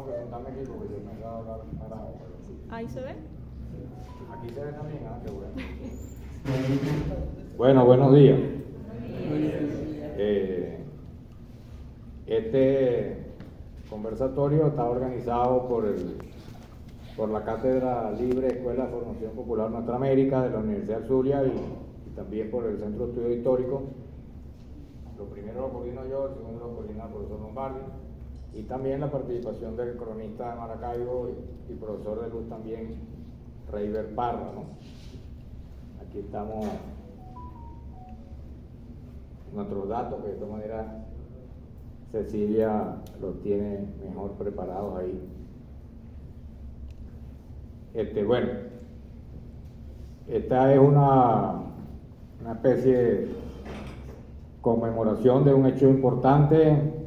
tengo que sentarme aquí porque yo me he dado hablar parado. Ahí se ve. Aquí se ve también, qué bueno. Bueno, buenos días. Este conversatorio está organizado por la Cátedra Libre Escuela de Formación Popular Nuestra América de la Universidad del Zulia y también por el Centro de Estudio Histórico. Lo primero lo coordino yo, el segundo lo coordina el profesor Lombardi y también la participación del cronista de Maracaibo y profesor de luz también, Reiber Parra, ¿no? Aquí estamos nuestros datos, que de todas maneras Cecilia los tiene mejor preparados ahí. Bueno, esta es una especie de conmemoración de un hecho importante,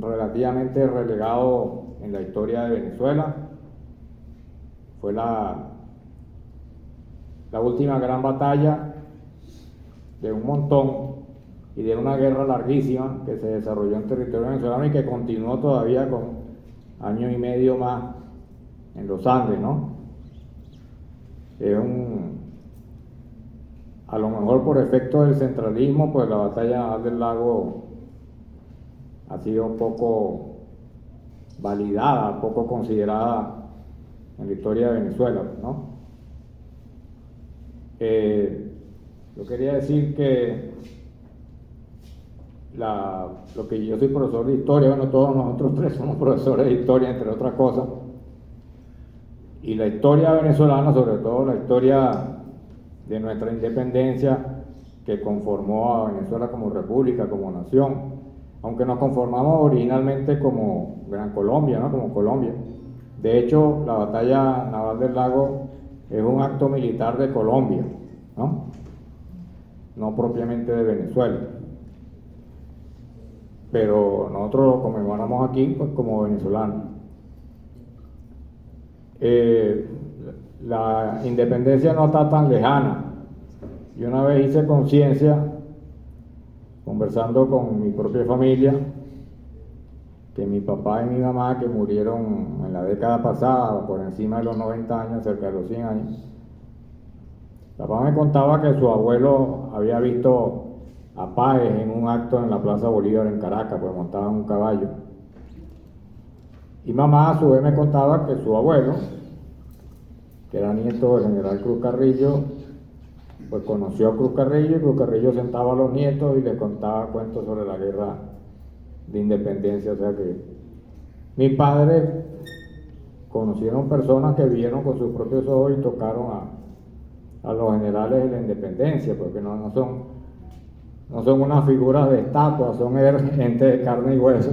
relativamente relegado en la historia de Venezuela. Fue la última gran batalla de un montón y de una guerra larguísima que se desarrolló en territorio venezolano y que continuó todavía con año y medio más en los Andes, ¿no? A lo mejor por efecto del centralismo, pues la batalla naval del Lago ha sido poco validada, poco considerada en la historia de Venezuela, ¿no? Yo quería decir que lo que yo soy profesor de historia, bueno, todos nosotros tres somos profesores de historia, entre otras cosas, y la historia venezolana, sobre todo la historia de nuestra independencia, que conformó a Venezuela como república, como nación, aunque nos conformamos originalmente como Gran Colombia, ¿no? Como Colombia. De hecho, la batalla naval del Lago es un acto militar de Colombia, ¿no? No propiamente de Venezuela. Pero nosotros lo conmemoramos aquí, pues, como venezolanos. La independencia no está tan lejana. Y una vez hice conciencia, conversando con mi propia familia, que mi papá y mi mamá, que murieron en la década pasada, por encima de los 90 años, cerca de los 100 años, papá me contaba que su abuelo había visto a Páez en un acto en la Plaza Bolívar en Caracas, pues montaba un caballo. Y mamá a su vez me contaba que su abuelo, que era nieto del general Cruz Carrillo, pues conoció a Cruz Carrillo y Cruz Carrillo sentaba a los nietos y les contaba cuentos sobre la guerra de independencia. O sea que mis padres conocieron personas que vieron con sus propios ojos y tocaron a los generales de la independencia, porque no son unas figuras de estatua, son gente de carne y hueso,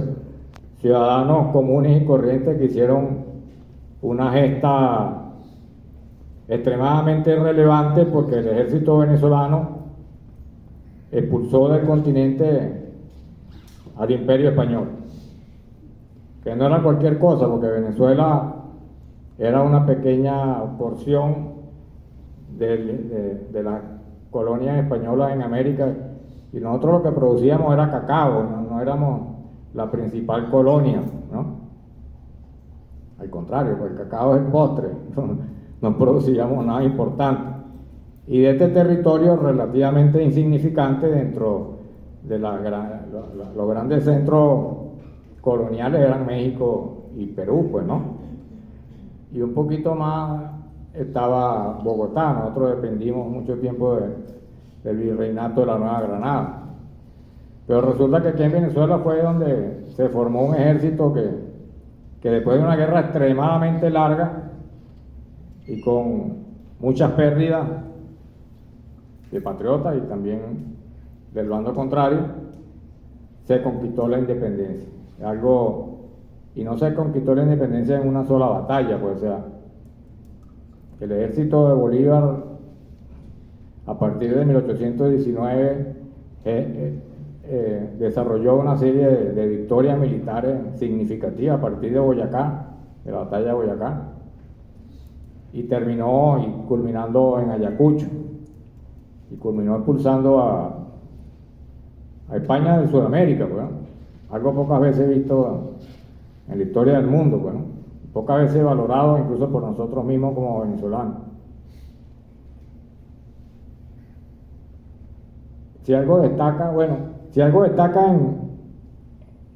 ciudadanos comunes y corrientes que hicieron una gesta extremadamente relevante, porque el ejército venezolano expulsó del continente al Imperio Español, que no era cualquier cosa, porque Venezuela era una pequeña porción de las colonias españolas en América, y nosotros lo que producíamos era cacao, no éramos la principal colonia, ¿no? Al contrario, pues el cacao es el postre, no producíamos nada importante. Y de este territorio relativamente insignificante dentro de los grandes centros coloniales eran México y Perú, pues, ¿no? Y un poquito más estaba Bogotá. Nosotros dependimos mucho tiempo del virreinato de la Nueva Granada. Pero resulta que aquí en Venezuela fue donde se formó un ejército que después de una guerra extremadamente larga y con muchas pérdidas de patriotas y también del bando contrario, se conquistó la independencia. Y no se conquistó la independencia en una sola batalla, pues, o sea, el ejército de Bolívar, a partir de 1819, desarrolló una serie de victorias militares significativas a partir de Boyacá, de la batalla de Boyacá, y terminó culminando en Ayacucho, y culminó expulsando a España de Sudamérica, pues, algo pocas veces visto en la historia del mundo, pues, ¿no? Pocas veces valorado incluso por nosotros mismos como venezolanos. Si algo destaca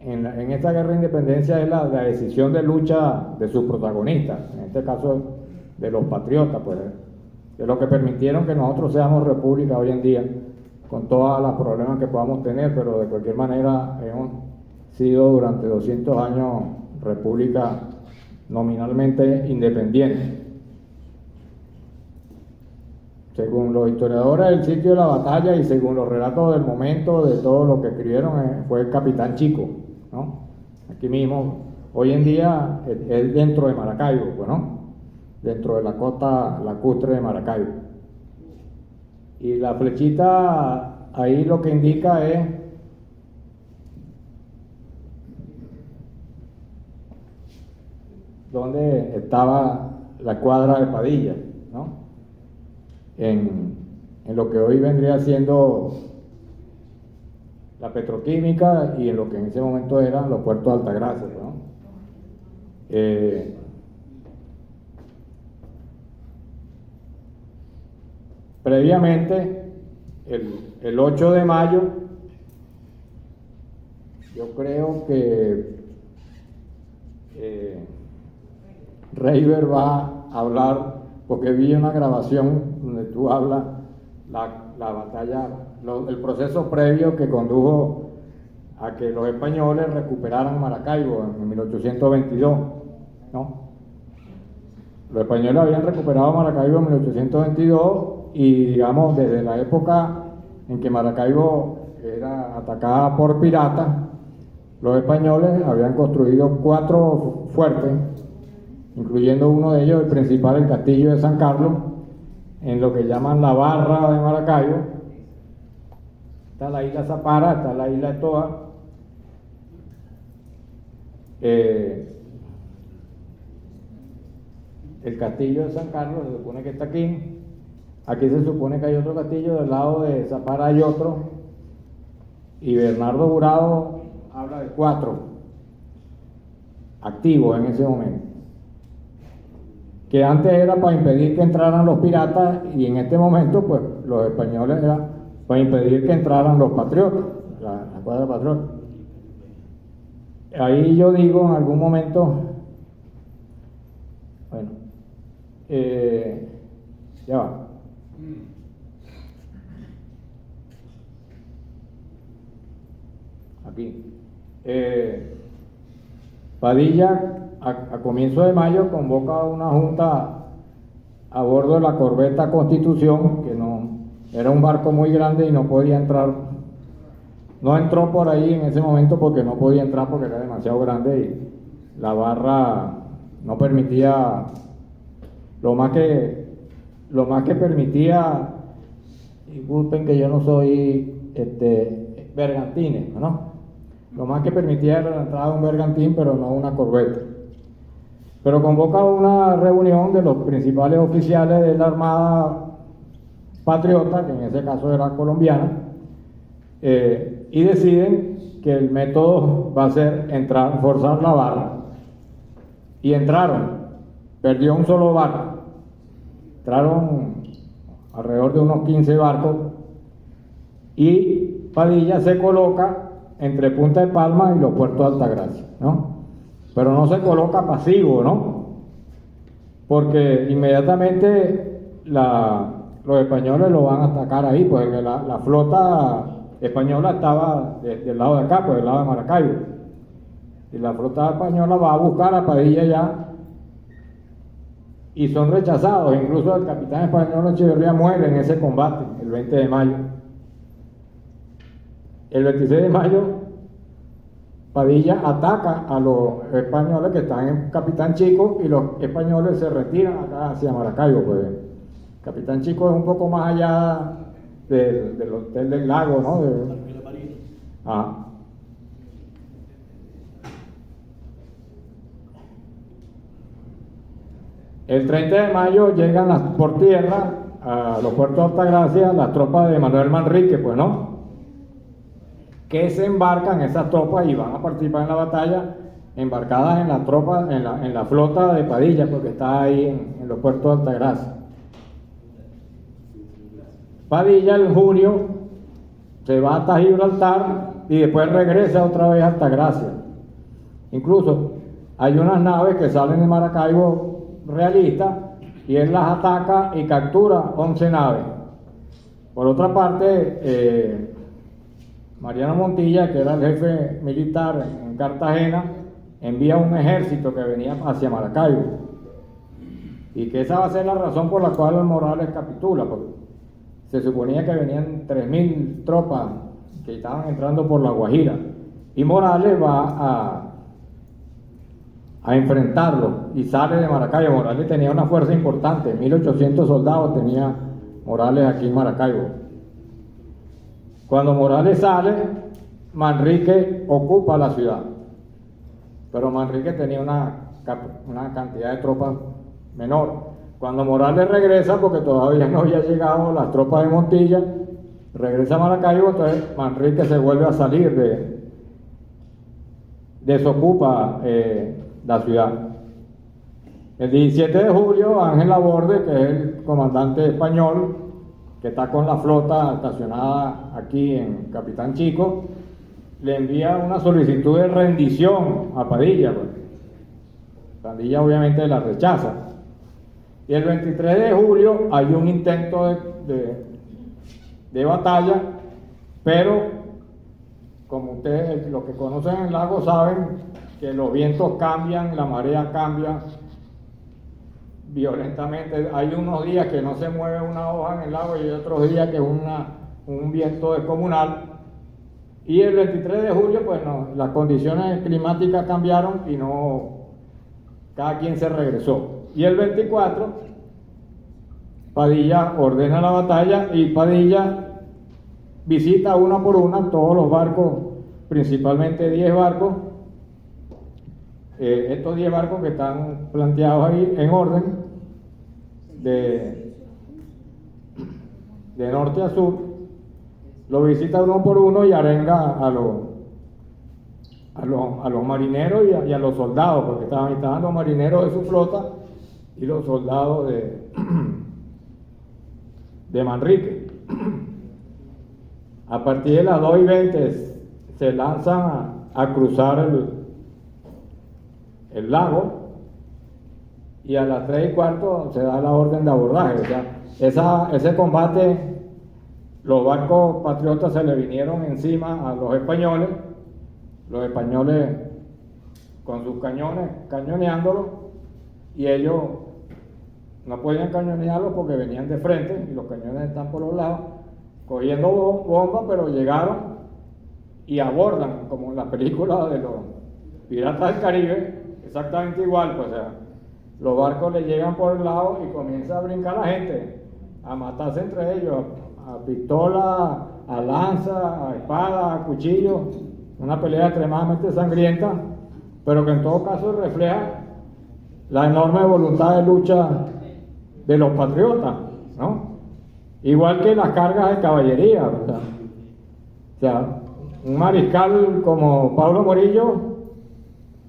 en esta guerra de independencia es la decisión de lucha de sus protagonistas, en este caso de los patriotas, pues, de lo que permitieron que nosotros seamos república hoy en día, con todos los problemas que podamos tener, pero de cualquier manera hemos sido durante 200 años república nominalmente independiente. Según los historiadores del sitio de la batalla y según los relatos del momento, de todo lo que escribieron, fue el Capitán Chico, ¿no? Aquí mismo, hoy en día es dentro de Maracaibo, pues, ¿no? Dentro de la costa lacustre de Maracaibo. Y la flechita ahí lo que indica es donde estaba la cuadra de Padilla, ¿no? En lo que hoy vendría siendo la petroquímica y en lo que en ese momento eran los puertos de Altagracia, ¿no? Previamente, el 8 de mayo, yo creo que Reiber va a hablar, porque vi una grabación donde tú hablas la batalla, el proceso previo que condujo a que los españoles recuperaran Maracaibo en 1822, ¿no? Los españoles habían recuperado Maracaibo en 1822 y, digamos, desde la época en que Maracaibo era atacada por piratas, los españoles habían construido 4 fuertes, incluyendo uno de ellos, el principal, el Castillo de San Carlos, en lo que llaman la Barra de Maracaibo. Está la isla Zapara, está la isla de Toa. El Castillo de San Carlos se supone que está aquí. Aquí se supone que hay otro castillo, del lado de Zapara hay otro. Y Bernardo Jurado habla de 4 activos en ese momento, que antes era para impedir que entraran los piratas y en este momento pues los españoles era para impedir que entraran los patriotas, la cuadra patriota. Ahí yo digo en algún momento, bueno, ya va. Aquí. Padilla a comienzo de mayo convoca una junta a bordo de la corbeta Constitución, que no era un barco muy grande y no podía entrar, no entró por ahí en ese momento porque no podía entrar porque era demasiado grande y la barra no permitía, lo más que permitía, disculpen que yo no soy bergantines, ¿no? Lo más que permitía era la entrada de un bergantín, pero no una corbeta. Pero convoca una reunión de los principales oficiales de la Armada Patriota, que en ese caso era colombiana, y deciden que el método va a ser forzar la barra. Y entraron, perdió un solo barco, entraron alrededor de unos 15 barcos, y Padilla se coloca entre Punta de Palma y los puertos de Altagracia, ¿no? Pero no se coloca pasivo, ¿no? Porque inmediatamente los españoles lo van a atacar ahí, porque la flota española estaba del lado de acá, pues del lado de Maracaibo. Y la flota española va a buscar a Padilla ya y son rechazados. Incluso el capitán español Echeverría muere en ese combate, el 20 de mayo. El 26 de mayo, Padilla ataca a los españoles que están en Capitán Chico y los españoles se retiran acá hacia Maracaibo. Pues. Capitán Chico es un poco más allá del Hotel del Lago, ¿no? El 30 de mayo llegan por tierra a los puertos de Altagracia las tropas de Manuel Manrique, pues, ¿no? Que se embarcan esas tropas y van a participar en la batalla embarcadas en la tropa, en la flota de Padilla, porque está ahí en los puertos de Altagracia. Padilla en junio se va hasta Gibraltar y después regresa otra vez a Altagracia. Incluso hay unas naves que salen de Maracaibo realistas y él las ataca y captura 11 naves. Por otra parte, Mariano Montilla, que era el jefe militar en Cartagena, envía un ejército que venía hacia Maracaibo, y que esa va a ser la razón por la cual Morales capitula, porque se suponía que venían 3.000 tropas que estaban entrando por La Guajira, y Morales va a enfrentarlo y sale de Maracaibo. Morales tenía una fuerza importante, 1.800 soldados tenía Morales aquí en Maracaibo. Cuando Morales sale, Manrique ocupa la ciudad, pero Manrique tenía una cantidad de tropas menor. Cuando Morales regresa, porque todavía no había llegado las tropas de Montilla, regresa a Maracaibo, entonces Manrique se vuelve a salir desocupa la ciudad. El 17 de julio, Ángel Laborde, que es el comandante español, que está con la flota estacionada aquí en Capitán Chico, le envía una solicitud de rendición a Padilla. Padilla obviamente la rechaza. Y el 23 de julio hay un intento de batalla, pero como ustedes, los que conocen el lago, saben que los vientos cambian, la marea cambia violentamente. Hay unos días que no se mueve una hoja en el lago y hay otros días que es un viento descomunal. Y el 23 de julio, pues no, las condiciones climáticas cambiaron y cada quien se regresó. Y el 24, Padilla ordena la batalla y Padilla visita una por una todos los barcos, principalmente 10 barcos. Estos 10 barcos que están planteados ahí en orden de norte a sur, lo visita uno por uno y arenga a los marineros y a los soldados, porque estaban los marineros de su flota y los soldados de Manrique. A partir de las 2:20 se lanzan a cruzar el lago, y a las 3:15 se da la orden de abordaje. O sea, ese combate, los barcos patriotas se le vinieron encima a los españoles con sus cañones cañoneándolos, y ellos no podían cañonearlos porque venían de frente y los cañones están por los lados cogiendo bombas, pero llegaron y abordan, como en la película de los Piratas del Caribe, exactamente igual. Pues, o sea, los barcos le llegan por el lado y comienza a brincar la gente, a matarse entre ellos, a pistola, a lanza, a espada, a cuchillo, una pelea extremadamente sangrienta, pero que en todo caso refleja la enorme voluntad de lucha de los patriotas, ¿no? Igual que las cargas de caballería, ¿verdad? O sea, un mariscal como Pablo Morillo,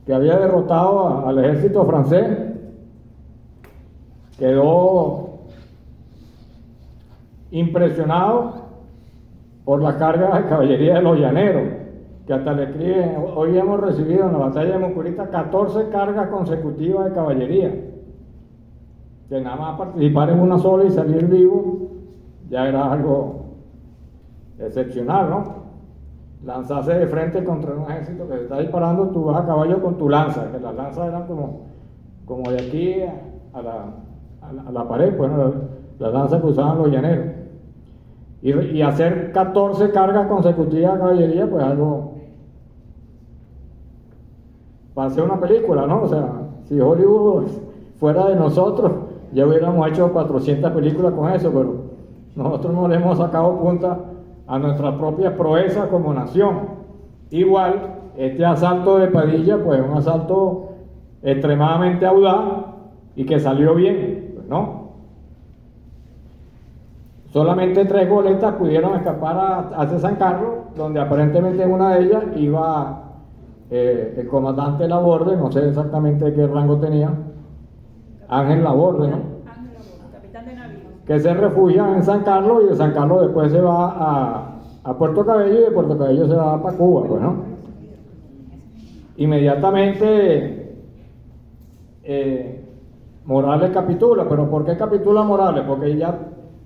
que había derrotado al ejército francés, quedó impresionado por las cargas de caballería de los llaneros, que hasta le escriben: hoy hemos recibido en la batalla de Mucurita 14 cargas consecutivas de caballería. Que nada más participar en una sola y salir vivo ya era algo excepcional, ¿no? Lanzarse de frente contra un ejército que te está disparando, tú vas a caballo con tu lanza, que las lanzas eran como de aquí a la pared, pues, ¿no? Las lanzas que usaban los llaneros. Y hacer 14 cargas consecutivas de caballería, pues algo para hacer una película, ¿no? O sea, si Hollywood fuera de nosotros, ya hubiéramos hecho 400 películas con eso, pero nosotros no le hemos sacado punta a nuestra propia proeza como nación. Igual, este asalto de Padilla, pues un asalto extremadamente audaz y que salió bien, pues, ¿no? Solamente 3 goletas pudieron escapar hacia San Carlos, donde aparentemente una de ellas iba el comandante Laborde, no sé exactamente qué rango tenía, Ángel Laborde, ¿no? Ángel Laborde, capitán de navío. Que se refugia en San Carlos y de San Carlos después se va a Puerto Cabello y de Puerto Cabello se va para Cuba, pues, ¿no? Inmediatamente Morales capitula, pero ¿por qué capitula Morales? Porque ya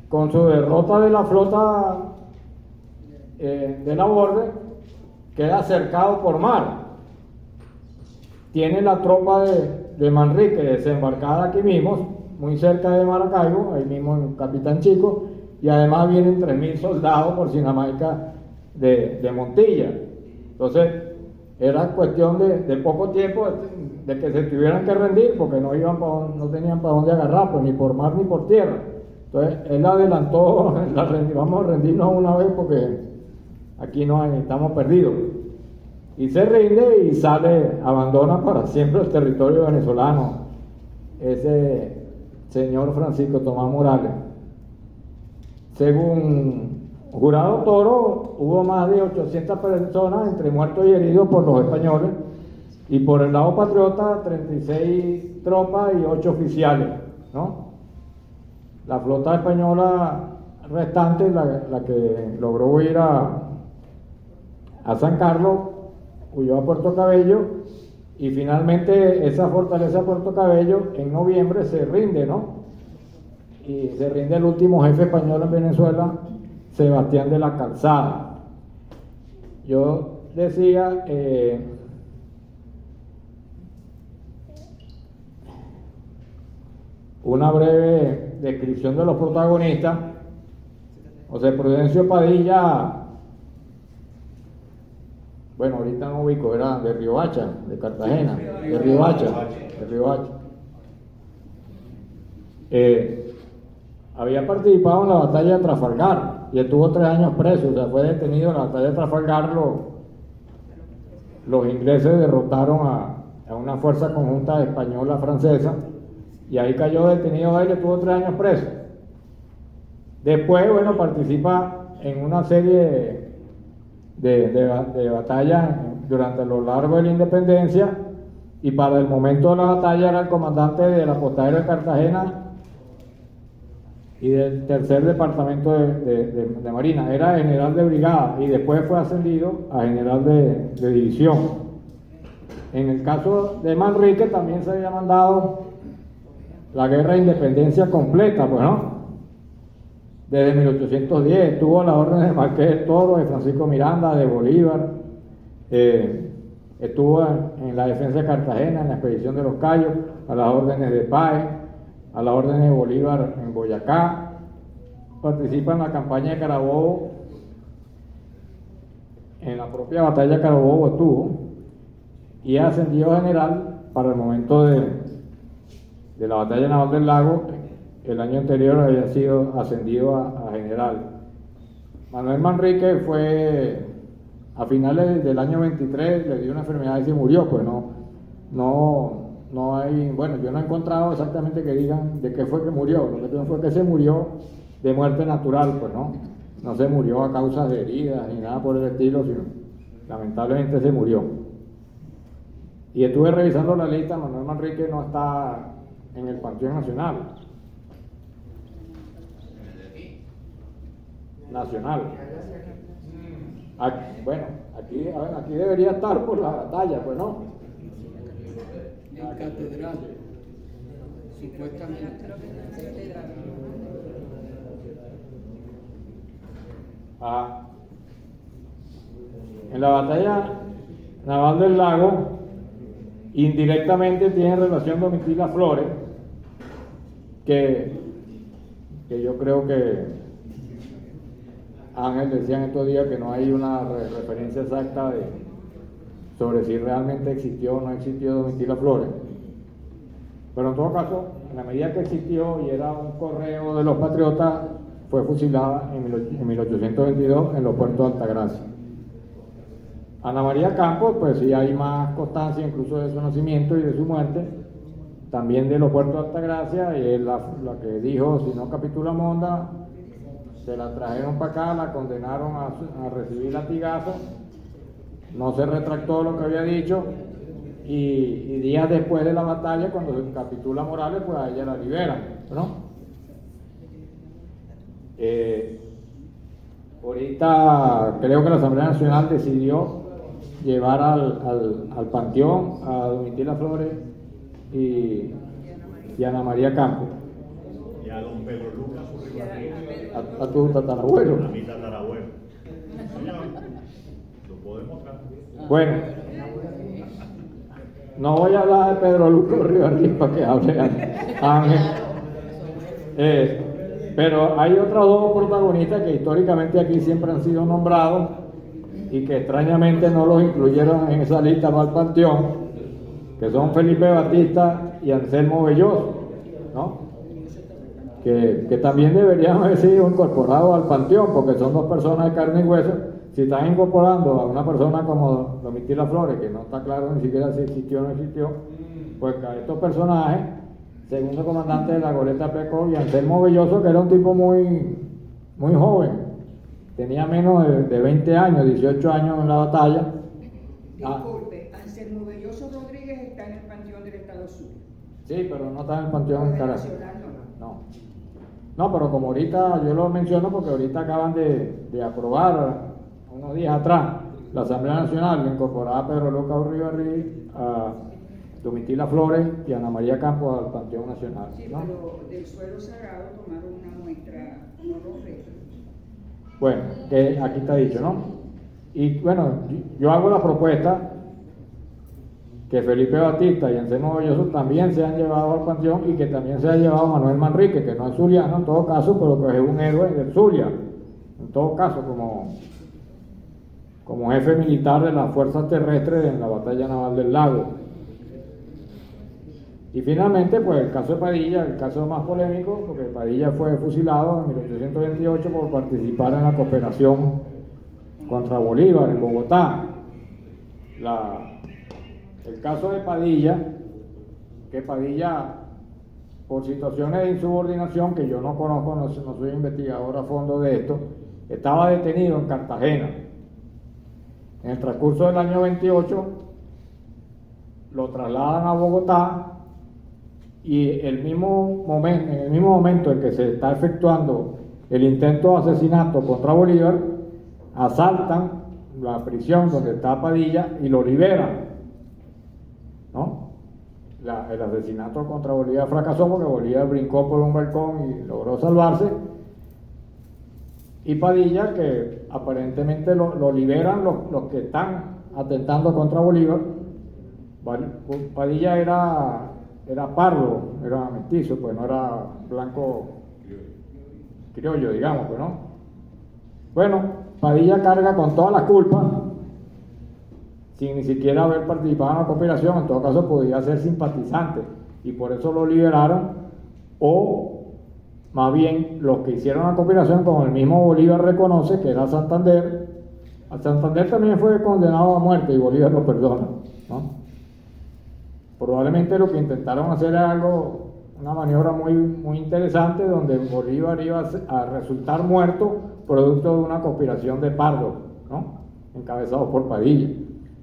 con su derrota de la flota de Laborde queda cercado por mar. Tiene la tropa de Manrique desembarcada aquí mismo, muy cerca de Maracaibo, ahí mismo en Capitán Chico, y además vienen 3.000 soldados por Sinamaica de Montilla. Entonces, era cuestión de poco tiempo de que se tuvieran que rendir, porque no tenían para dónde agarrar, pues ni por mar ni por tierra. Entonces, él adelantó, vamos a rendirnos una vez porque aquí no hay, estamos perdidos. Y se rinde y sale, abandona para siempre el territorio venezolano, ese señor Francisco Tomás Morales. Según Jurado Toro, hubo más de 800 personas entre muertos y heridos por los españoles, y por el lado patriota 36 tropas y 8 oficiales, ¿no? La flota española restante, la que logró huir a San Carlos, huyó a Puerto Cabello, y finalmente esa fortaleza de Puerto Cabello en noviembre se rinde, ¿no? Y se rinde el último jefe español en Venezuela, Sebastián de la Calzada. Yo decía, una breve descripción de los protagonistas. José Prudencio Padilla, bueno, ahorita no ubico, era de Riohacha, de Cartagena, de Riohacha. Había participado en la batalla de Trafalgar y estuvo 3 años preso, o sea, fue detenido en la batalla de Trafalgar. Los ingleses derrotaron a una fuerza conjunta española-francesa y ahí cayó detenido él, estuvo 3 años preso. Después, bueno, participa en una serie de batallas durante lo largo de la independencia, y para el momento de la batalla era el comandante del apostadero de Cartagena y del tercer departamento de Marina. Era general de brigada y después fue ascendido a general de división. En el caso de Manrique también se había mandado la guerra de independencia completa, pues, ¿no? Desde 1810 estuvo a las órdenes de Marqués de Toro, de Francisco Miranda, de Bolívar, estuvo en la defensa de Cartagena, en la expedición de los Cayos, a las órdenes de Páez, a las órdenes de Bolívar en Boyacá, participa en la campaña de Carabobo, en la propia batalla de Carabobo estuvo, y ascendió a general para el momento de la batalla naval del Lago. El año anterior había sido ascendido a general. Manuel Manrique fue, a finales del año 23, le dio una enfermedad y se murió, pues no hay, bueno, yo no he encontrado exactamente que digan de qué fue que murió. Lo que tengo fue que se murió de muerte natural, pues no se murió a causa de heridas ni nada por el estilo, sino lamentablemente se murió. Y estuve revisando la lista, Manuel Manrique no está en el Panteón Nacional. Bueno, aquí debería estar por la batalla, pues no. En catedral, supuestamente. En la batalla naval del Lago, indirectamente tiene relación Domitila Flores, que yo creo que Ángel decía en estos días que no hay una referencia exacta sobre si realmente existió o no existió Domitila Flores. Pero en todo caso, en la medida que existió y era un correo de los patriotas, fue fusilada en 1822 en los puertos de Altagracia. Ana María Campos, pues sí hay más constancia incluso de su nacimiento y de su muerte, también de los puertos de Altagracia, y es la que dijo: si no capitula Monda, se la trajeron para acá, la condenaron a recibir latigazos, no se retractó lo que había dicho y días después de la batalla, cuando se capitula Morales, pues a ella la liberan, ¿no? Ahorita creo que la Asamblea Nacional decidió llevar al panteón a Domitila Flores y Ana María Campos, Y a don Pedro Lucas Urribarri, a tu tatarabuelo. a mi tatarabuelo. Señor, lo puedo demostrar. Bueno, no voy a hablar de Pedro Lucas Urribarri para que hable Ángel. Pero hay otros dos protagonistas que históricamente aquí siempre han sido nombrados y que extrañamente no los incluyeron en esa lista para el panteón, que son Felipe Batista y Anselmo Belloso, ¿no? Que también deberían haber sido incorporados al panteón, porque son dos personas de carne y hueso. Si están incorporando a una persona como Domitila Flores, que no está claro ni siquiera si existió o no existió, pues a estos personajes, segundo comandante de la goleta Peco y Anselmo Belloso, que era un tipo muy joven, tenía menos de 20 años, 18 años en la batalla. Disculpe, Anselmo Belloso Rodríguez está en el Panteón del Estado Sur. Sí, pero no está en el panteón en Caracas. Nacional no. No, pero como ahorita yo lo menciono porque ahorita acaban de aprobar, unos días atrás, la Asamblea Nacional incorporaba a Pedro Lucas Urribarri, a Domitila Flores y a Ana María Campos al Panteón Nacional, Sí, ¿no? pero del suelo sagrado tomaron una muestra, no lo reto. Bueno, que aquí está dicho, ¿no? Y bueno, yo hago la propuesta que Felipe Batista y Anselmo Belloso también se han llevado al panteón y que también se ha llevado Manuel Manrique, que no es zuliano en todo caso, pero que es un héroe del Zulia, en todo caso, como jefe militar de las fuerzas terrestres en la batalla naval del Lago. Y finalmente, pues el caso de Padilla, el caso más polémico, porque Padilla fue fusilado en 1828 por participar en la cooperación contra Bolívar en Bogotá. El caso de Padilla, que Padilla, por situaciones de insubordinación que yo no conozco, no soy investigador a fondo de esto, estaba detenido en Cartagena. En el transcurso del año 28 lo trasladan a Bogotá y en el mismo momento en que se está efectuando el intento de asesinato contra Bolívar, asaltan la prisión donde está Padilla y lo liberan, ¿no? El asesinato contra Bolívar fracasó porque Bolívar brincó por un balcón y logró salvarse. Y Padilla, que aparentemente lo liberan los que están atentando contra Bolívar. Padilla era pardo, era mestizo, pues no era blanco criollo, digamos, pues no. Bueno, Padilla carga con todas las culpas, sin ni siquiera haber participado en la conspiración. En todo caso podía ser simpatizante y por eso lo liberaron, o más bien los que hicieron la conspiración, como el mismo Bolívar reconoce, que era Santander. A Santander también fue condenado a muerte y Bolívar lo perdona, ¿no? Probablemente lo que intentaron hacer era una maniobra muy interesante, donde Bolívar iba a resultar muerto producto de una conspiración de pardos, ¿no? Encabezados por Padilla.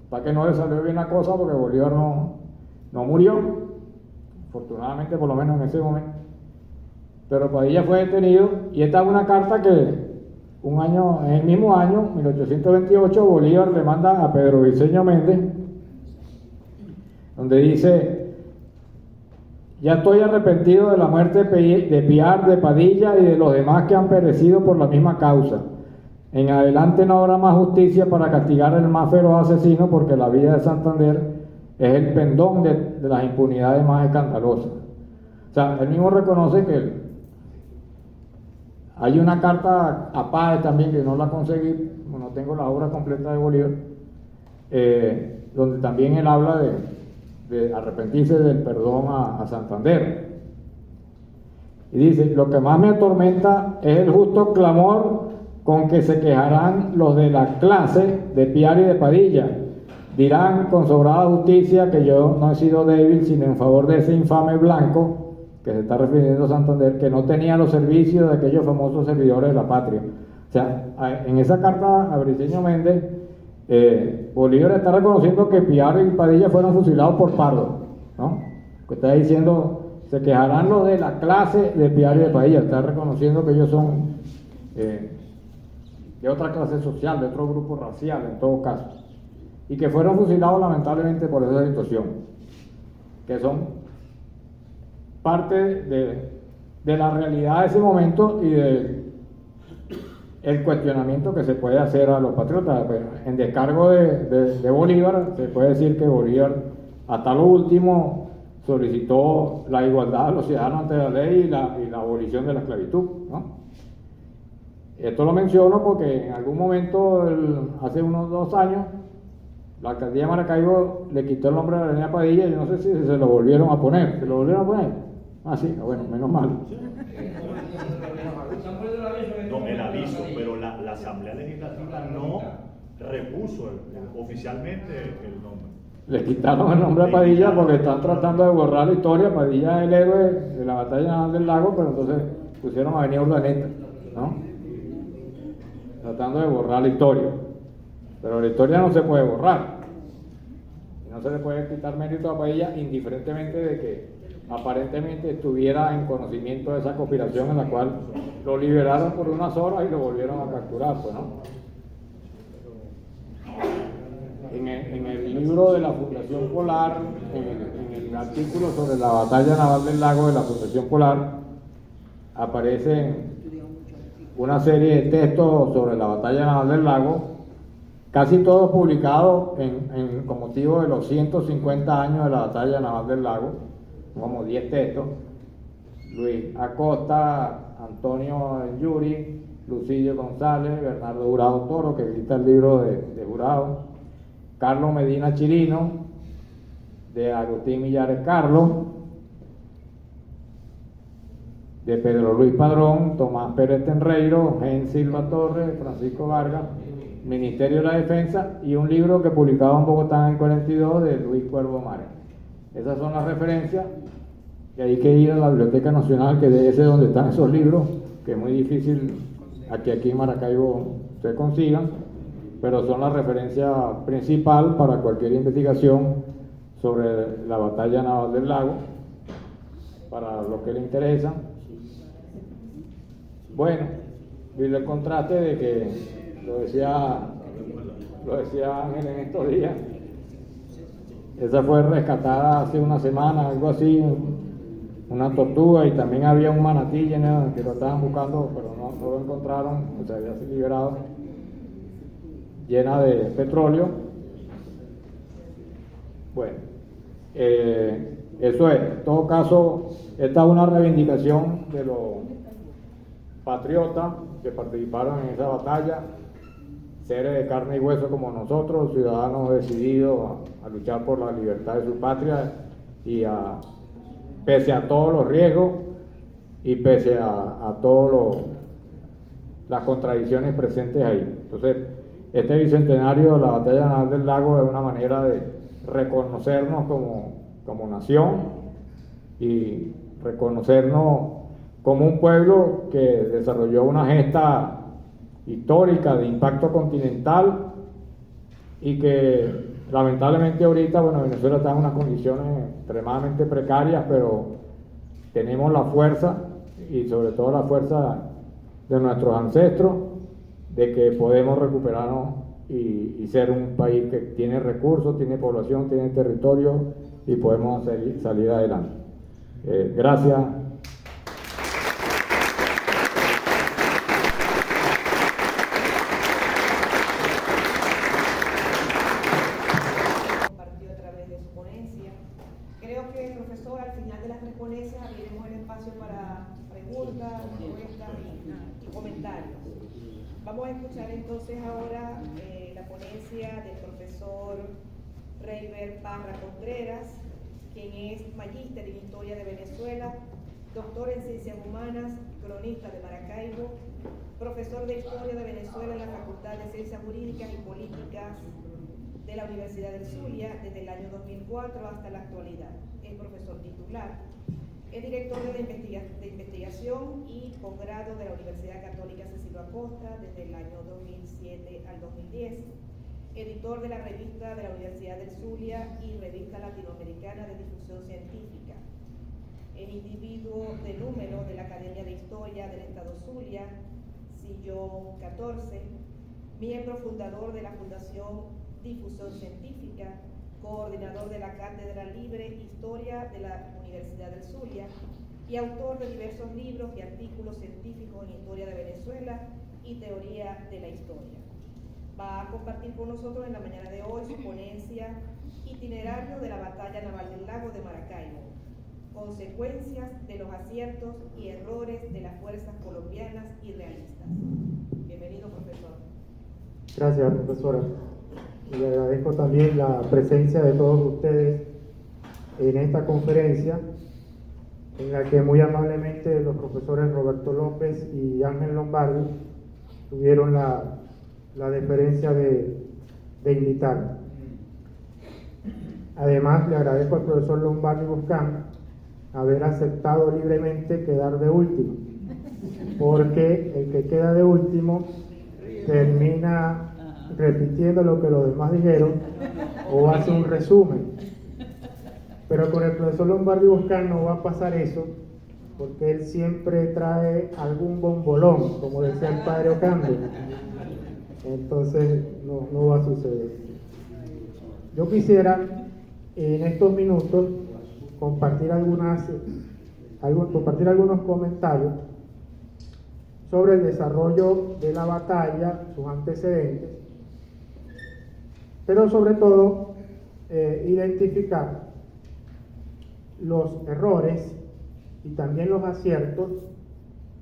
Para que no le salió bien la cosa, porque Bolívar no murió, afortunadamente, por lo menos en ese momento. Pero Padilla fue detenido, y esta es una carta que en el mismo año, 1828, Bolívar le manda a Pedro Briceño Méndez, donde dice: ya estoy arrepentido de la muerte de Piar, de Padilla y de los demás que han perecido por la misma causa. En adelante no habrá más justicia para castigar al más feroz asesino, porque la vida de Santander es el pendón de las impunidades más escandalosas. O sea, él mismo reconoce que hay una carta a Páez también, que no la conseguí, no tengo la obra completa de Bolívar, donde también él habla de arrepentirse del perdón a Santander. Y dice: lo que más me atormenta es el justo clamor con que se quejarán los de la clase de Piar y de Padilla. Dirán con sobrada justicia que yo no he sido débil sino en favor de ese infame blanco, que se está refiriendo a Santander, que no tenía los servicios de aquellos famosos servidores de la patria. O sea, en esa carta a Briceño Méndez, Bolívar está reconociendo que Piar y Padilla fueron fusilados por Pardo, ¿no? Que está diciendo, se quejarán los de la clase de Piar y de Padilla, está reconociendo que ellos son de otra clase social, de otro grupo racial en todo caso, y que fueron fusilados lamentablemente por esa situación, que son parte de la realidad de ese momento y de el cuestionamiento que se puede hacer a los patriotas. En descargo de Bolívar, se puede decir que Bolívar hasta lo último solicitó la igualdad de los ciudadanos ante la ley y la abolición de la esclavitud, ¿no? Esto lo menciono porque en algún momento, hace unos 2 años, la alcaldía de Maracaibo le quitó el nombre de la avenida Padilla y no sé si se lo volvieron a poner. ¿Se lo volvieron a poner? Ah, sí, bueno, menos mal. No, el aviso, pero la Asamblea Legislativa no repuso oficialmente el nombre. Le quitaron el nombre a Padilla porque están tratando de borrar la historia. Padilla es el héroe de la batalla naval del lago, pero entonces pusieron Avenida Urdaneta, ¿no? Tratando de borrar la historia. Pero la historia no se puede borrar. Y no se le puede quitar mérito a Padilla, indiferentemente de que aparentemente estuviera en conocimiento de esa conspiración en la cual lo liberaron por unas horas y lo volvieron a capturar, pues, ¿no? En el libro de la Fundación Polar, en el artículo sobre la batalla naval del lago de la Fundación Polar, aparecen una serie de textos sobre la batalla naval del lago, casi todos publicados con motivo de los 150 años de la batalla naval del lago, como 10 textos. Luis Acosta, Antonio Yuri, Lucilio González, Bernardo Jurado Toro, que edita el libro de Jurado, Carlos Medina Chirino, de Agustín Millares Carlos, de Pedro Luis Padrón, Tomás Pérez Tenreiro, Gen Silva Torres, Francisco Vargas, Ministerio de la Defensa, y un libro que publicaba en Bogotá en el 42 de Luis Cuervo Mares. Esas son las referencias, y hay que ir a la Biblioteca Nacional, que debe ser donde están esos libros, que es muy difícil aquí en Maracaibo se consigan, pero son la referencia principal para cualquier investigación sobre la batalla naval del lago, para lo que le interesa. Bueno, y el contraste de que lo decía Ángel en estos días, esa fue rescatada hace una semana, algo así, una tortuga, y también había un manatí lleno, que lo estaban buscando, pero no lo encontraron, o sea, había sido liberado, llena de petróleo. Bueno, eso es. En todo caso, esta es una reivindicación de los patriotas que participaron en esa batalla, seres de carne y hueso como nosotros, ciudadanos decididos a luchar por la libertad de su patria y pese a todos los riesgos y pese a todas las contradicciones presentes ahí. Entonces, este bicentenario de la batalla naval del lago es una manera de reconocernos como nación y reconocernos como un pueblo que desarrolló una gesta histórica de impacto continental y que lamentablemente ahorita, bueno, Venezuela está en unas condiciones extremadamente precarias, pero tenemos la fuerza y sobre todo la fuerza de nuestros ancestros de que podemos recuperarnos y ser un país que tiene recursos, tiene población, tiene territorio y podemos salir adelante. Gracias. Compartió a través de su ponencia. Creo que, profesor, al final de las 3 ponencias abriremos el espacio para preguntas, respuestas y comentarios. Vamos a escuchar entonces ahora la ponencia del profesor Reiber Parra Contreras, quien es magíster en Historia de Venezuela, doctor en Ciencias Humanas, cronista de Maracaibo, profesor de Historia de Venezuela en la Facultad de Ciencias Jurídicas y Políticas de la Universidad del Zulia desde el año 2004 hasta la actualidad. Es profesor titular. Es director de investigación y posgrado de la Universidad Católica Cecilio Acosta desde el año 2007 al 2010. editor de la revista de la Universidad del Zulia y revista latinoamericana de difusión científica. Es individuo de número de la Academia de Historia del Estado Zulia, sillón 14, miembro fundador de la Fundación Difusión Científica, coordinador de la Cátedra Libre Historia de la Universidad del Zulia y autor de diversos libros y artículos científicos en historia de Venezuela y teoría de la historia. Va a compartir con nosotros en la mañana de hoy su ponencia Itinerario de la Batalla Naval del Lago de Maracaibo, consecuencias de los aciertos y errores de las fuerzas colombianas y realistas. Bienvenido, profesor. Gracias, profesora. Le agradezco también la presencia de todos ustedes en esta conferencia, en la que muy amablemente los profesores Roberto López y Ángel Lombardi tuvieron la deferencia de invitarme. Además, le agradezco al profesor Lombardi Buscán haber aceptado libremente quedar de último, porque el que queda de último termina repitiendo lo que los demás dijeron o hace un resumen. Pero con el profesor Lombardi Buscán no va a pasar eso, porque él siempre trae algún bombolón, como decía el padre Ocando. Entonces no va a suceder. Yo quisiera en estos minutos compartir algunos comentarios sobre el desarrollo de la batalla, sus antecedentes, pero sobre todo identificar los errores y también los aciertos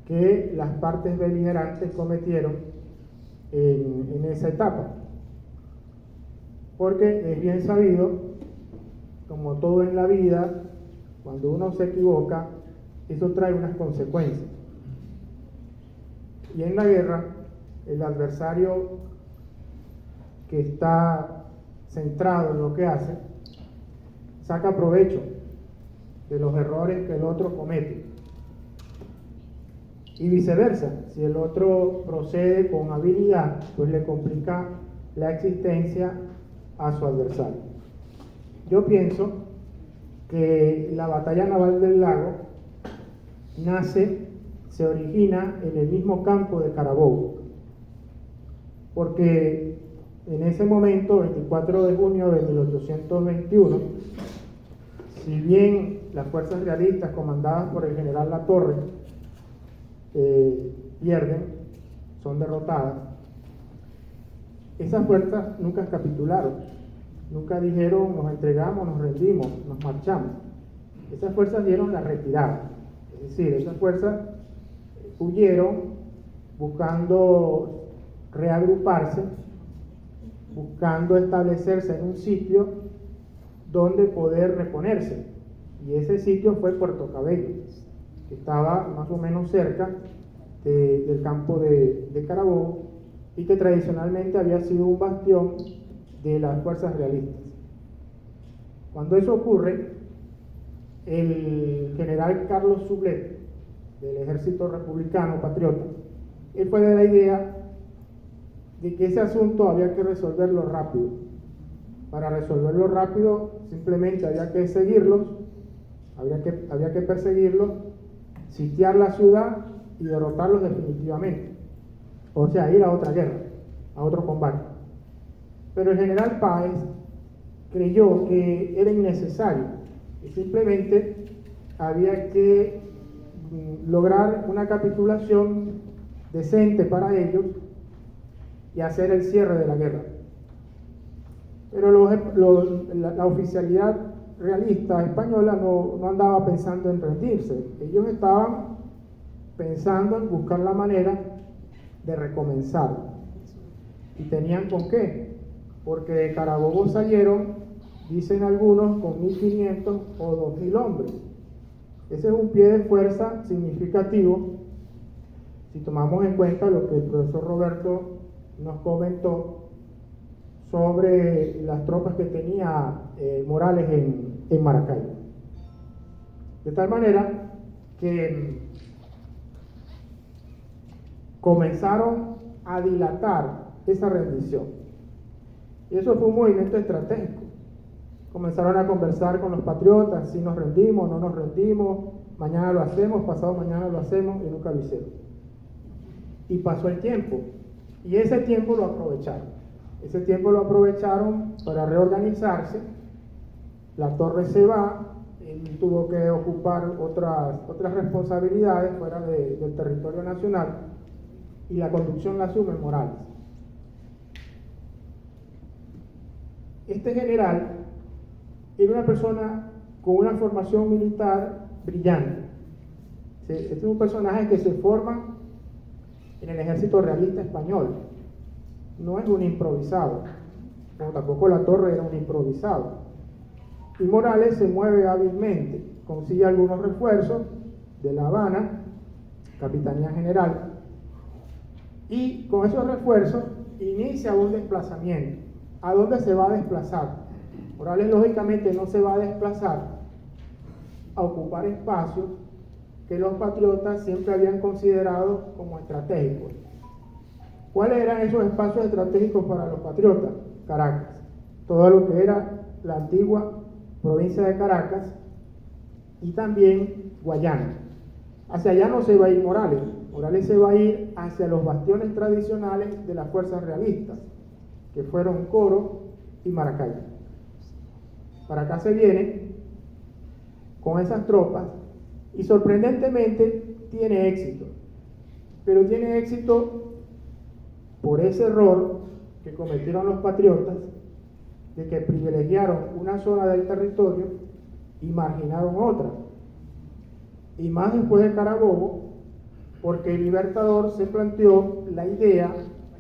que las partes beligerantes cometieron en esa etapa. Porque es bien sabido, como todo en la vida, cuando uno se equivoca, eso trae unas consecuencias. Y en la guerra, el adversario que está centrado en lo que hace, saca provecho de los errores que el otro comete. Y viceversa, si el otro procede con habilidad, pues le complica la existencia a su adversario. Yo pienso que la batalla naval del lago se origina en el mismo campo de Carabobo, porque en ese momento, 24 de junio de 1821, si bien las fuerzas realistas comandadas por el general Latorre pierden, son derrotadas, esas fuerzas nunca capitularon, nunca dijeron nos entregamos, nos rendimos, nos marchamos. Esas fuerzas dieron la retirada, es decir, esas fuerzas huyeron buscando reagruparse, buscando establecerse en un sitio donde poder reponerse, y ese sitio fue Puerto Cabello, que estaba más o menos cerca del campo de Carabobo y que tradicionalmente había sido un bastión de las fuerzas realistas. Cuando eso ocurre, el general Carlos Sublet, del ejército republicano patriota, él fue de la idea de que ese asunto había que resolverlo rápido. Para resolverlo rápido, simplemente había que seguirlos, había que perseguirlos, sitiar la ciudad y derrotarlos definitivamente. O sea, ir a otra guerra, a otro combate. Pero el general Páez creyó que era innecesario y simplemente había que lograr una capitulación decente para ellos y hacer el cierre de la guerra. Pero la oficialidad realista española no andaba pensando en rendirse. Ellos estaban pensando en buscar la manera de recomenzar. ¿Y tenían con qué? Porque de Carabobo salieron, dicen algunos, con 1.500 o 2.000 hombres. Ese es un pie de fuerza significativo si tomamos en cuenta lo que el profesor Roberto nos comentó sobre las tropas que tenía Morales en Maracaibo. De tal manera que comenzaron a dilatar esa rendición. Y eso fue un movimiento estratégico. Comenzaron a conversar con los patriotas, si nos rendimos, no nos rendimos, mañana lo hacemos, pasado mañana lo hacemos, y nunca lo hicieron. Y pasó el tiempo, y ese tiempo lo aprovecharon. Ese tiempo lo aprovecharon para reorganizarse. La torre se va, él tuvo que ocupar otras responsabilidades fuera del territorio nacional, y la conducción la asume Morales. Este general era una persona con una formación militar brillante. Este es un personaje que se forma en el ejército realista español. No es un improvisado, como tampoco La Torre era un improvisado. Y Morales se mueve hábilmente, consigue algunos refuerzos de La Habana, Capitanía General, y con esos refuerzos inicia un desplazamiento. ¿A dónde se va a desplazar? Morales lógicamente no se va a desplazar a ocupar espacios que los patriotas siempre habían considerado como estratégicos. ¿Cuáles eran esos espacios estratégicos para los patriotas? Caracas, todo lo que era la antigua provincia de Caracas, y también Guayana. Hacia allá no se va a ir Morales. Morales se va a ir hacia los bastiones tradicionales de las fuerzas realistas, que fueron Coro y Maracaibo. Para acá se viene con esas tropas y sorprendentemente tiene éxito. Pero tiene éxito por ese error que cometieron los patriotas de que privilegiaron una zona del territorio y marginaron otra. Y más después de Carabobo, porque el Libertador se planteó la idea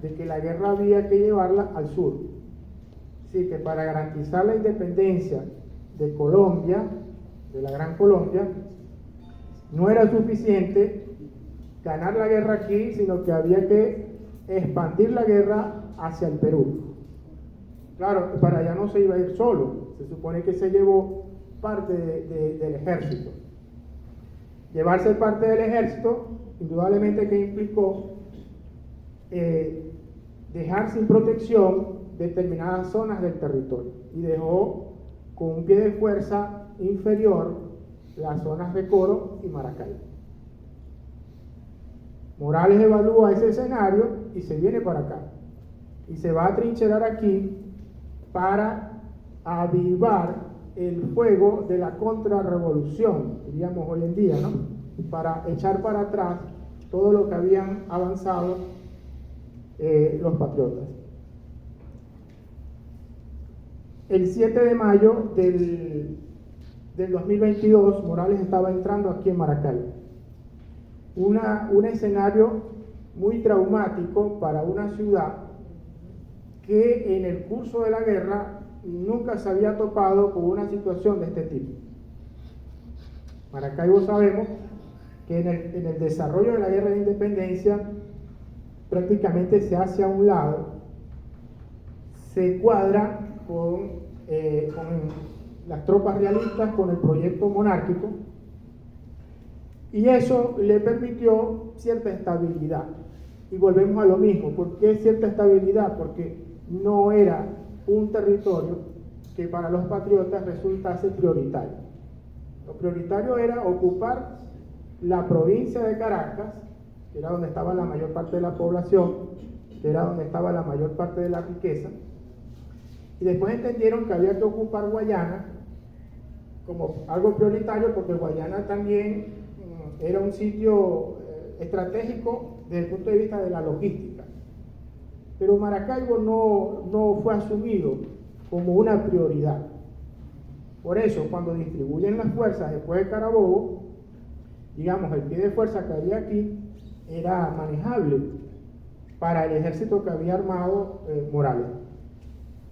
de que la guerra había que llevarla al sur. Así que para garantizar la independencia de Colombia, de la Gran Colombia, no era suficiente ganar la guerra aquí, sino que había que expandir la guerra hacia el Perú. Claro, para allá no se iba a ir solo, se supone que se llevó parte del ejército. Llevarse parte del ejército, indudablemente que implicó dejar sin protección determinadas zonas del territorio, y dejó con un pie de fuerza inferior las zonas de Coro y Maracaibo. Morales evalúa ese escenario y se viene para acá, y se va a trincherar aquí para avivar el fuego de la contrarrevolución, diríamos hoy en día, ¿no? Para echar para atrás todo lo que habían avanzado los patriotas. El 7 de mayo del 2022, Morales estaba entrando aquí en Maracaibo. Un escenario muy traumático para una ciudad que en el curso de la guerra nunca se había topado con una situación de este tipo. Maracaibo, sabemos que en el desarrollo de la guerra de independencia prácticamente se hace a un lado, se cuadra con las tropas realistas, con el proyecto monárquico, y eso le permitió cierta estabilidad. Y volvemos a lo mismo. ¿Por qué cierta estabilidad? Porque no era un territorio que para los patriotas resultase prioritario. Lo prioritario era ocupar la provincia de Caracas, que era donde estaba la mayor parte de la población, que era donde estaba la mayor parte de la riqueza, y después entendieron que había que ocupar Guayana como algo prioritario, porque Guayana también era un sitio estratégico desde el punto de vista de la logística. Pero Maracaibo no fue asumido como una prioridad. Por eso, cuando distribuyen las fuerzas después de Carabobo, digamos, el pie de fuerza que había aquí era manejable para el ejército que había armado Morales.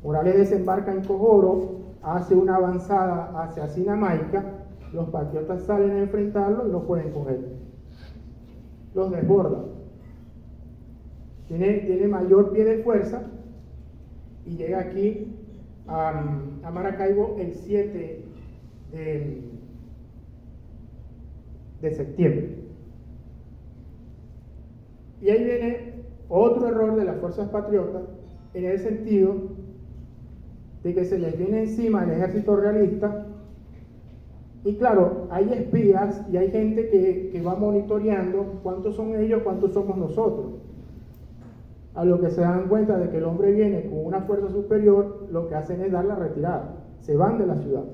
Morales desembarca en Cojoro, hace una avanzada hacia Sinamaica, los patriotas salen a enfrentarlo y no pueden con él. Los desbordan. Tiene mayor pie de fuerza y llega aquí a Maracaibo el 7 de septiembre. Y ahí viene otro error de las fuerzas patriotas, en el sentido de que se les viene encima el ejército realista. Y claro, hay espías y hay gente que va monitoreando cuántos son ellos, cuántos somos nosotros. A lo que se dan cuenta de que el hombre viene con una fuerza superior, lo que hacen es dar la retirada, se van de la ciudad.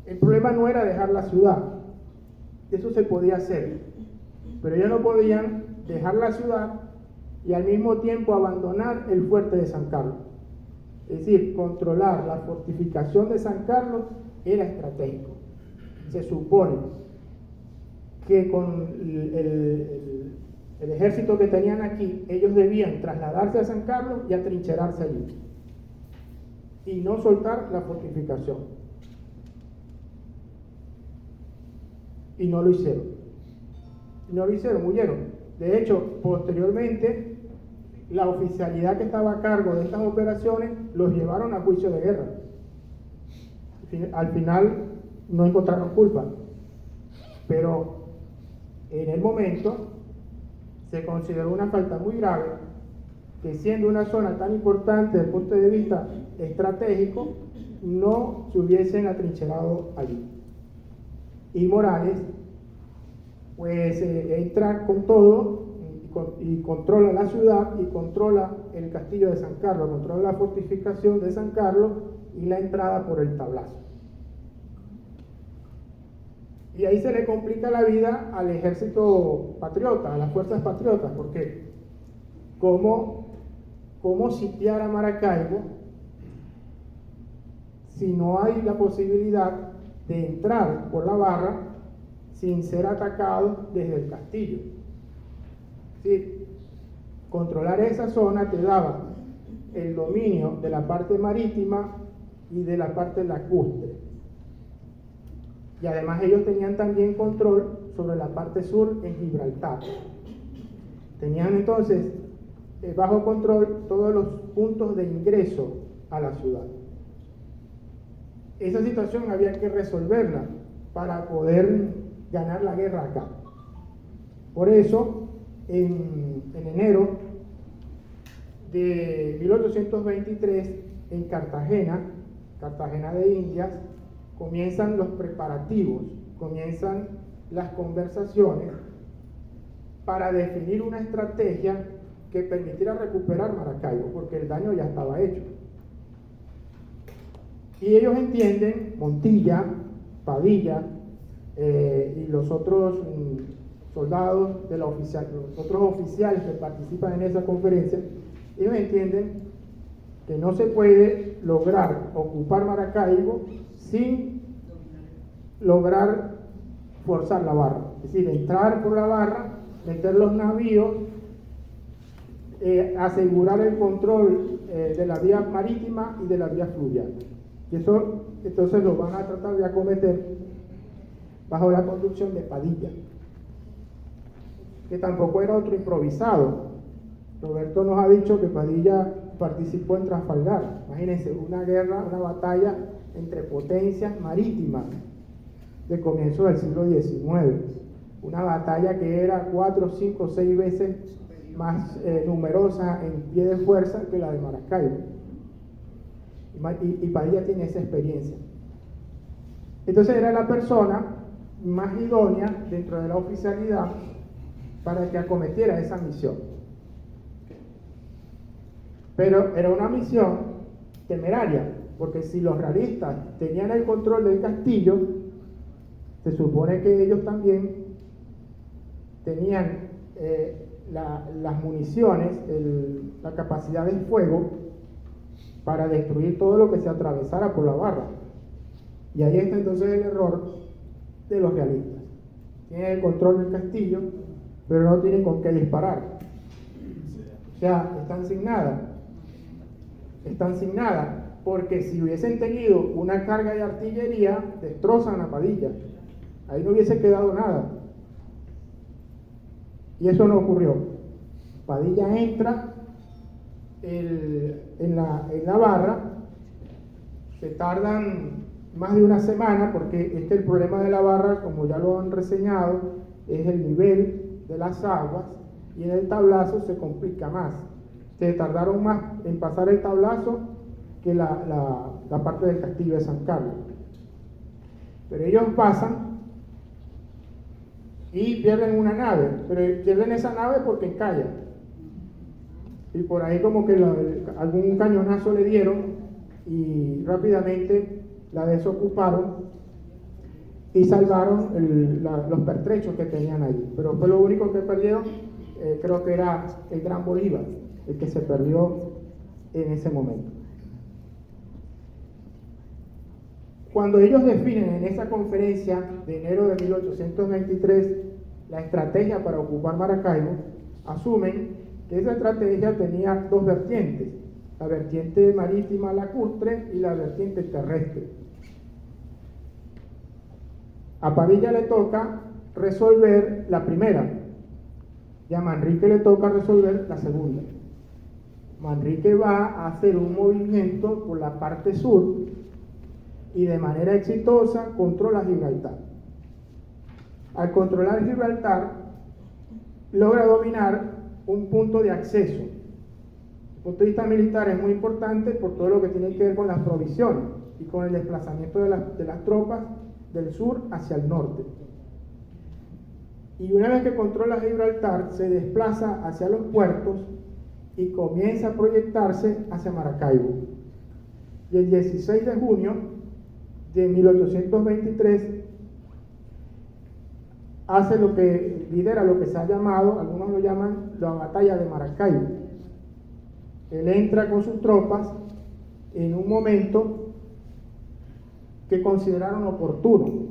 El problema no era dejar la ciudad, eso se podía hacer, pero ellos no podían dejar la ciudad y al mismo tiempo abandonar el fuerte de San Carlos. Es decir, controlar la fortificación de San Carlos era estratégico. Se supone que con el ejército que tenían aquí, ellos debían trasladarse a San Carlos y atrincherarse allí y no soltar la fortificación. Y no lo hicieron. Huyeron. De hecho, posteriormente, la oficialidad que estaba a cargo de estas operaciones los llevaron a juicio de guerra. Al final no encontraron culpa, pero en el momento se consideró una falta muy grave que, siendo una zona tan importante desde el punto de vista estratégico, no se hubiesen atrincherado allí. Y Morales pues entra con todo y controla la ciudad y controla el castillo de San Carlos, controla la fortificación de San Carlos y la entrada por el Tablazo. Y ahí se le complica la vida al ejército patriota, a las fuerzas patriotas, porque ¿cómo sitiar a Maracaibo si no hay la posibilidad de entrar por la barra sin ser atacado desde el castillo? Sí, controlar esa zona te daba el dominio de la parte marítima y de la parte lacustre. Y además ellos tenían también control sobre la parte sur en Gibraltar. Tenían entonces bajo control todos los puntos de ingreso a la ciudad. Esa situación había que resolverla para poder ganar la guerra acá. Por eso, en enero de 1823, en Cartagena de Indias, comienzan los preparativos, comienzan las conversaciones para definir una estrategia que permitiera recuperar Maracaibo, porque el daño ya estaba hecho. Y ellos entienden, Montilla, Padilla y los otros soldados de la oficial, los otros oficiales que participan en esa conferencia, ellos entienden que no se puede lograr ocupar Maracaibo sin lograr forzar la barra, es decir, entrar por la barra, meter los navíos, asegurar el control de la vía marítima y de la vía fluvial. Y eso entonces lo van a tratar de acometer bajo la conducción de Padilla, que tampoco era otro improvisado. Roberto nos ha dicho que Padilla participó en Trafalgar. Imagínense, una guerra, una batalla entre potencias marítimas de comienzo del siglo XIX. Una batalla que era 4, 5, 6 veces más numerosa en pie de fuerza que la de Maracaibo. Y Padilla tiene esa experiencia. Entonces era la persona más idónea dentro de la oficialidad para que acometiera esa misión. Pero era una misión temeraria, porque si los realistas tenían el control del castillo, se supone que ellos también tenían las municiones, la capacidad de fuego para destruir todo lo que se atravesara por la barra. Y ahí está entonces el error de los realistas. Tienen el control del castillo, pero no tienen con qué disparar. O sea, están sin nada. Están sin nada, porque si hubiesen tenido una carga de artillería, destrozan a Padilla. Ahí no hubiese quedado nada. Y eso no ocurrió. Padilla entra en la barra, se tardan más de una semana, porque es que el problema de la barra, como ya lo han reseñado, es el nivel de las aguas, y en el Tablazo se complica más. se tardaron más en pasar el tablazo que la parte del castillo de San Carlos. Pero ellos pasan y pierden una nave, pero pierden esa nave porque encalla. Y por ahí como que algún cañonazo le dieron y rápidamente la desocuparon y salvaron los pertrechos que tenían allí. Pero fue lo único que perdieron, creo que era el Gran Bolívar, el que se perdió en ese momento. Cuando ellos definen en esa conferencia de enero de 1823 la estrategia para ocupar Maracaibo, asumen que esa estrategia tenía dos vertientes, la vertiente marítima lacustre y la vertiente terrestre. A Padilla le toca resolver la primera y a Manrique le toca resolver la segunda. Manrique va a hacer un movimiento por la parte sur y de manera exitosa controla Gibraltar. Al controlar Gibraltar, logra dominar un punto de acceso. Desde el punto de vista militar es muy importante por todo lo que tiene que ver con las provisiones y con el desplazamiento de las tropas del sur hacia el norte. Y una vez que controla Gibraltar, se desplaza hacia los puertos y comienza a proyectarse hacia Maracaibo. Y el 16 de junio de 1823 hace lidera lo que se ha llamado, algunos lo llaman la batalla de Maracaibo. Él entra con sus tropas en un momento que consideraron oportuno.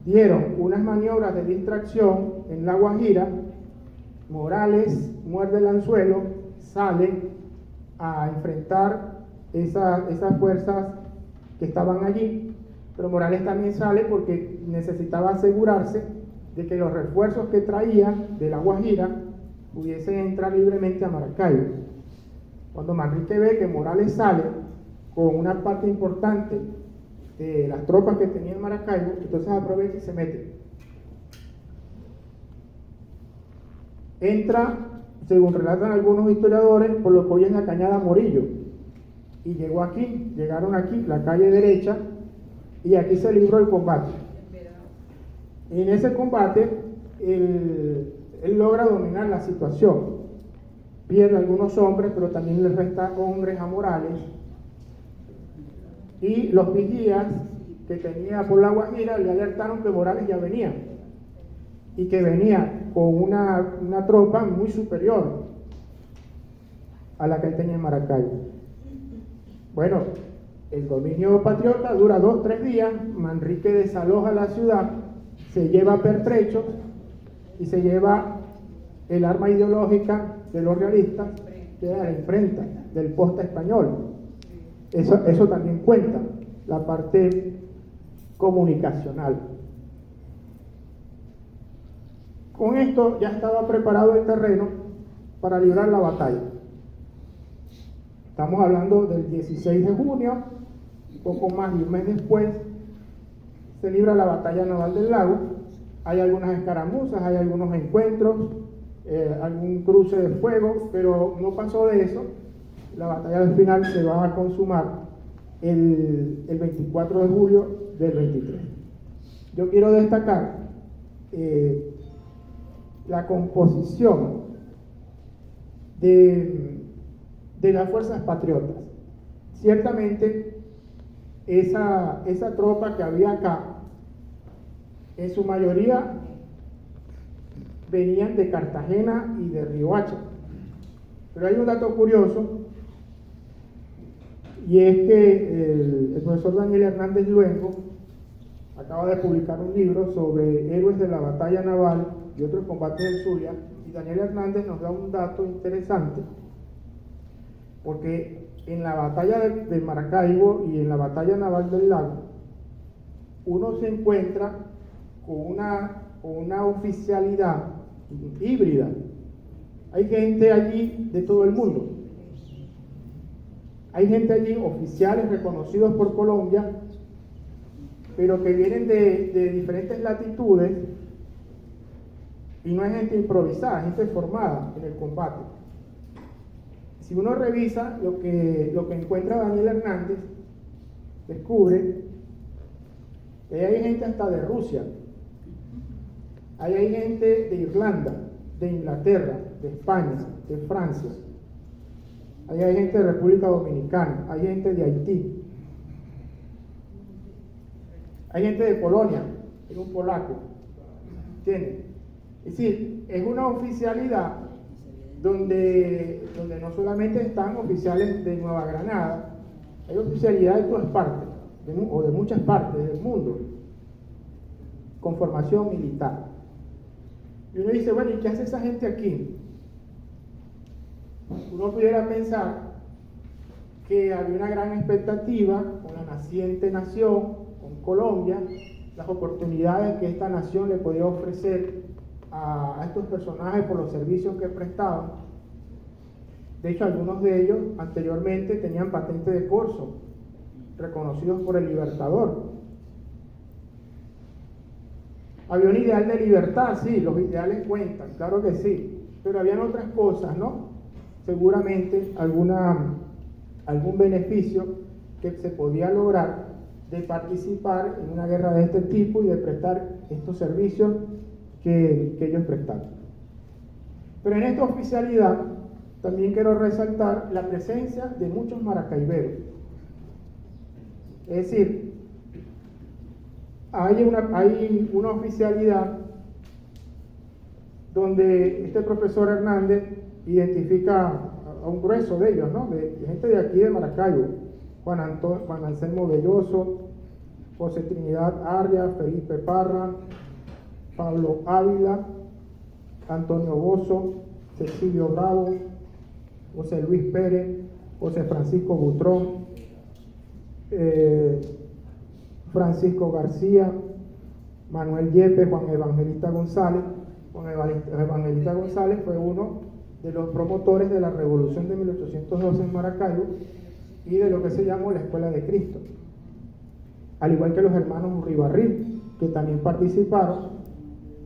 Dieron unas maniobras de distracción en La Guajira. Morales muerde el anzuelo, sale a enfrentar esas fuerzas que estaban allí, pero Morales también sale porque necesitaba asegurarse de que los refuerzos que traía de La Guajira pudiesen entrar libremente a Maracaibo. Cuando Manrique ve que Morales sale con una parte importante de las tropas que tenía en Maracaibo, entonces aprovecha y se mete. Entra, según relatan algunos historiadores, por lo que hoy es la Cañada Morillo, y llegaron aquí, la calle derecha, y aquí se libró el combate. En ese combate, él logra dominar la situación. Pierde algunos hombres, pero también le resta hombres a Morales. Y los vigías que tenía por La Guajira le alertaron que Morales ya venía. Y que venía con una tropa muy superior a la que él tenía en Maracaibo. Bueno, el dominio patriota dura 2-3 días. Manrique desaloja la ciudad, se lleva pertrechos y se lleva el arma ideológica de los realistas, que era la imprenta del Posta Español. Eso también cuenta, la parte comunicacional. Con esto ya estaba preparado el terreno para librar la batalla. Estamos hablando del 16 de junio, poco más de un mes después, se libra la batalla naval del lago. Hay algunas escaramuzas, hay algunos encuentros, algún cruce de fuego, pero no pasó de eso. La batalla al final se va a consumar el 24 de julio del 23. Yo quiero destacar la composición de las fuerzas patriotas. Ciertamente, esa tropa que había acá, en su mayoría venían de Cartagena y de Riohacha. Pero hay un dato curioso, y es que el profesor Daniel Hernández Luengo acaba de publicar un libro sobre héroes de la batalla naval y otros combates del Zulia, y Daniel Hernández nos da un dato interesante, porque en la batalla de Maracaibo y en la batalla naval del lago, uno se encuentra con una oficialidad híbrida. Hay gente allí de todo el mundo. Hay gente allí, oficiales reconocidos por Colombia, pero que vienen de diferentes latitudes, y no es gente improvisada, es gente formada en el combate. Si uno revisa lo que encuentra Daniel Hernández, descubre que ahí hay gente hasta de Rusia, ahí hay gente de Irlanda, de Inglaterra, de España, de Francia, ahí hay gente de República Dominicana, hay gente de Haití, hay gente de Polonia, es un polaco, ¿entiendes? Es decir, es una oficialidad donde no solamente están oficiales de Nueva Granada, hay oficialidad de todas partes, o de muchas partes del mundo, con formación militar. Y uno dice, bueno, ¿y qué hace esa gente aquí? Uno pudiera pensar que había una gran expectativa con la naciente nación, con Colombia, las oportunidades que esta nación le podía ofrecer a estos personajes por los servicios que prestaban. De hecho, algunos de ellos anteriormente tenían patente de corso, reconocidos por el Libertador. Había un ideal de libertad, sí, los ideales cuentan, claro que sí, pero habían otras cosas, ¿no? Seguramente algún beneficio que se podía lograr de participar en una guerra de este tipo y de prestar estos servicios que ellos prestaron. Pero en esta oficialidad también quiero resaltar la presencia de muchos maracaiberos. Es decir, hay una oficialidad donde este profesor Hernández identifica a un grueso de ellos, ¿no? De gente de aquí de Maracaibo: Juan Anselmo Belloso, José Trinidad Arria, Felipe Parra, Pablo Ávila, Antonio Bozo, Cecilio Bravo, José Luis Pérez, José Francisco Butrón, Francisco García, Manuel Yepes, Juan Evangelista González. Juan Evangelista González fue uno de los promotores de la Revolución de 1812 en Maracaibo y de lo que se llamó la Escuela de Cristo, al igual que los hermanos Uribarri, que también participaron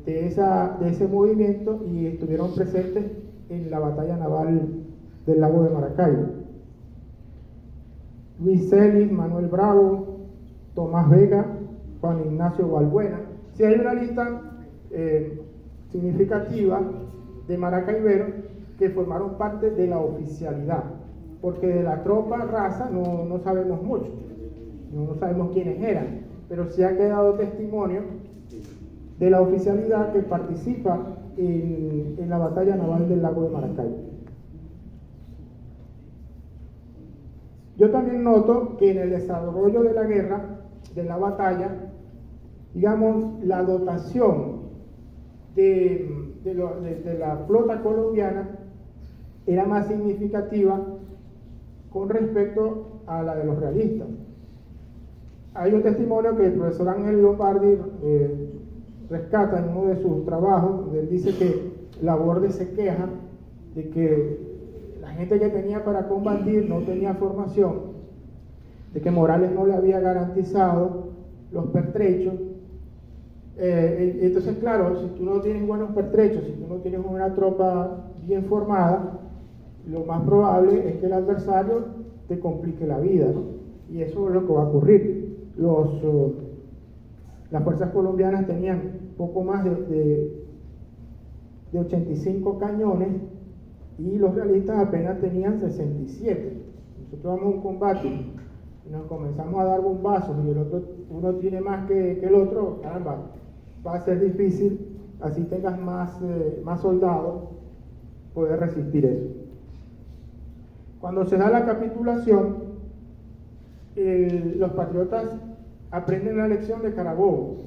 de ese movimiento y estuvieron presentes en la batalla naval del lago de Maracaibo. Luis Celis, Manuel Bravo, Tomás Vega, Juan Ignacio Balbuena. Si hay una lista significativa de maracaiberos que formaron parte de la oficialidad, porque de la tropa raza no sabemos mucho, no sabemos quiénes eran, pero sí ha quedado testimonio de la oficialidad que participa en la batalla naval del lago de Maracaibo. Yo también noto que en el desarrollo de la guerra, de la batalla, digamos, la dotación de la flota colombiana era más significativa con respecto a la de los realistas. Hay un testimonio que el profesor Ángel Lombardi rescata en uno de sus trabajos, donde él dice que Laborde se queja de que la gente que tenía para combatir no tenía formación, de que Morales no le había garantizado los pertrechos. Entonces, claro, si tú no tienes buenos pertrechos, si tú no tienes una tropa bien formada, lo más probable es que el adversario te complique la vida, ¿no? Y eso es lo que va a ocurrir. Las fuerzas colombianas tenían poco más de 85 cañones y los realistas apenas tenían 67. Nosotros vamos a un combate y nos comenzamos a dar bombazos y uno tiene más que el otro, caramba, va a ser difícil, así tengas más soldados, poder resistir eso. Cuando se da la capitulación, los patriotas aprenden la lección de Carabobo.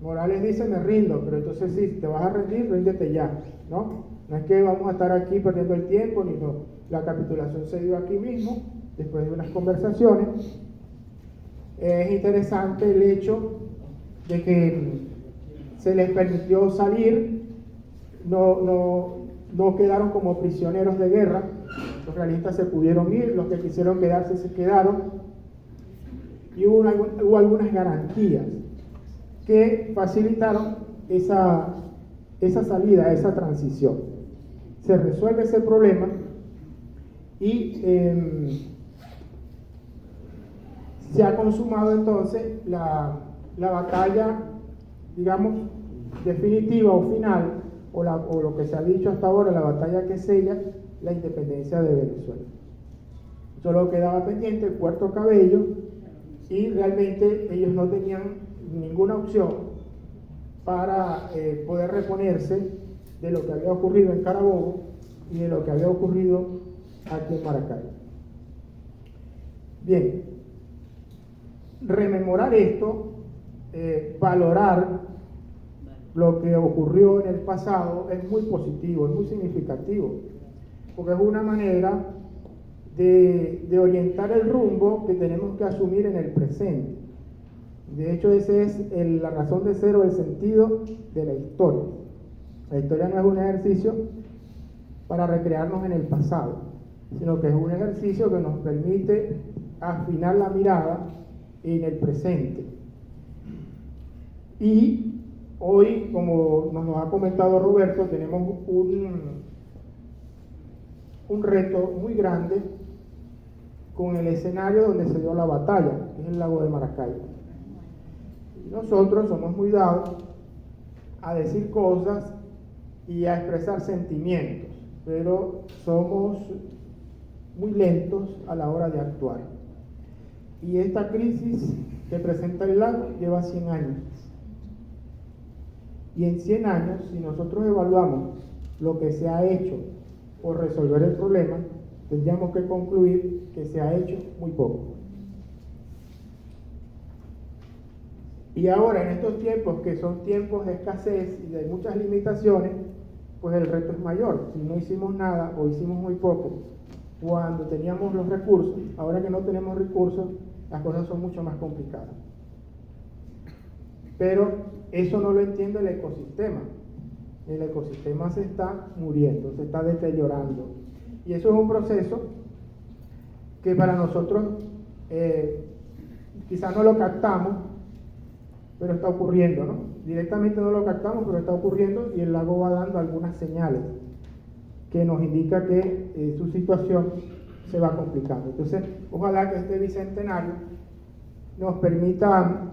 Morales dice: me rindo, pero entonces sí, te vas a rendir, ríndete ya, ¿no? No es que vamos a estar aquí perdiendo el tiempo, ni no. La capitulación se dio aquí mismo, después de unas conversaciones. Es interesante el hecho de que se les permitió salir, no quedaron como prisioneros de guerra. Los realistas se pudieron ir, los que quisieron quedarse se quedaron, y hubo algunas garantías que facilitaron esa salida, esa transición. Se resuelve ese problema Y se ha consumado entonces la batalla, digamos, definitiva o final, o lo que se ha dicho hasta ahora, la batalla que sella la independencia de Venezuela. Solo quedaba pendiente el Puerto Cabello y realmente ellos no tenían ninguna opción para poder reponerse de lo que había ocurrido en Carabobo y de lo que había ocurrido aquí en Maracay. Bien, rememorar esto, valorar lo que ocurrió en el pasado es muy positivo, es muy significativo, porque es una manera de orientar el rumbo que tenemos que asumir en el presente. De hecho, esa es la razón de ser o el sentido de la historia. La historia no es un ejercicio para recrearnos en el pasado, sino que es un ejercicio que nos permite afinar la mirada en el presente. Y hoy, como nos ha comentado Roberto, tenemos un reto muy grande con el escenario donde se dio la batalla, que es el lago de Maracay. Y nosotros somos muy dados a decir cosas y a expresar sentimientos, pero somos muy lentos a la hora de actuar. Y esta crisis que presenta el lago lleva 100 años. Y en 100 años, si nosotros evaluamos lo que se ha hecho por resolver el problema, tendríamos que concluir que se ha hecho muy poco. Y ahora, en estos tiempos, que son tiempos de escasez y de muchas limitaciones, pues el reto es mayor. Si no hicimos nada o hicimos muy poco cuando teníamos los recursos, ahora que no tenemos recursos, las cosas son mucho más complicadas. Pero eso no lo entiende el ecosistema. El ecosistema se está muriendo, se está deteriorando. Y eso es un proceso que para nosotros quizás no lo captamos, pero está ocurriendo, ¿no? Directamente no lo captamos, pero está ocurriendo y el lago va dando algunas señales que nos indica que su situación se va complicando. Entonces, ojalá que este bicentenario nos permita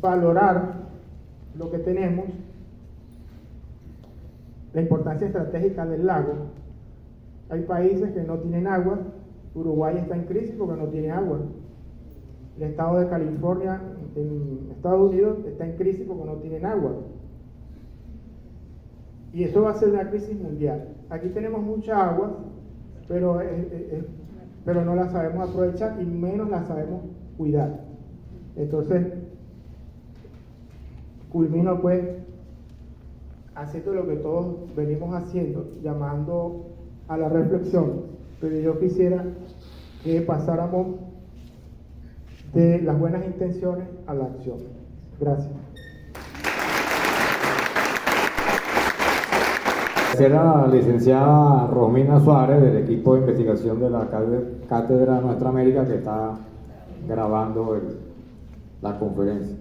valorar lo que tenemos, la importancia estratégica del lago. Hay países que no tienen agua. Uruguay está en crisis porque no tiene agua. El estado de California, en Estados Unidos, está en crisis porque no tienen agua. Y eso va a ser una crisis mundial. Aquí tenemos mucha agua, pero no la sabemos aprovechar y menos la sabemos cuidar. Entonces, culmino pues haciendo lo que todos venimos haciendo, llamando a la reflexión, pero yo quisiera que pasáramos de las buenas intenciones a la acción. Gracias. Será la licenciada Romina Suárez del equipo de investigación de la Cátedra Nuestra América que está grabando la conferencia.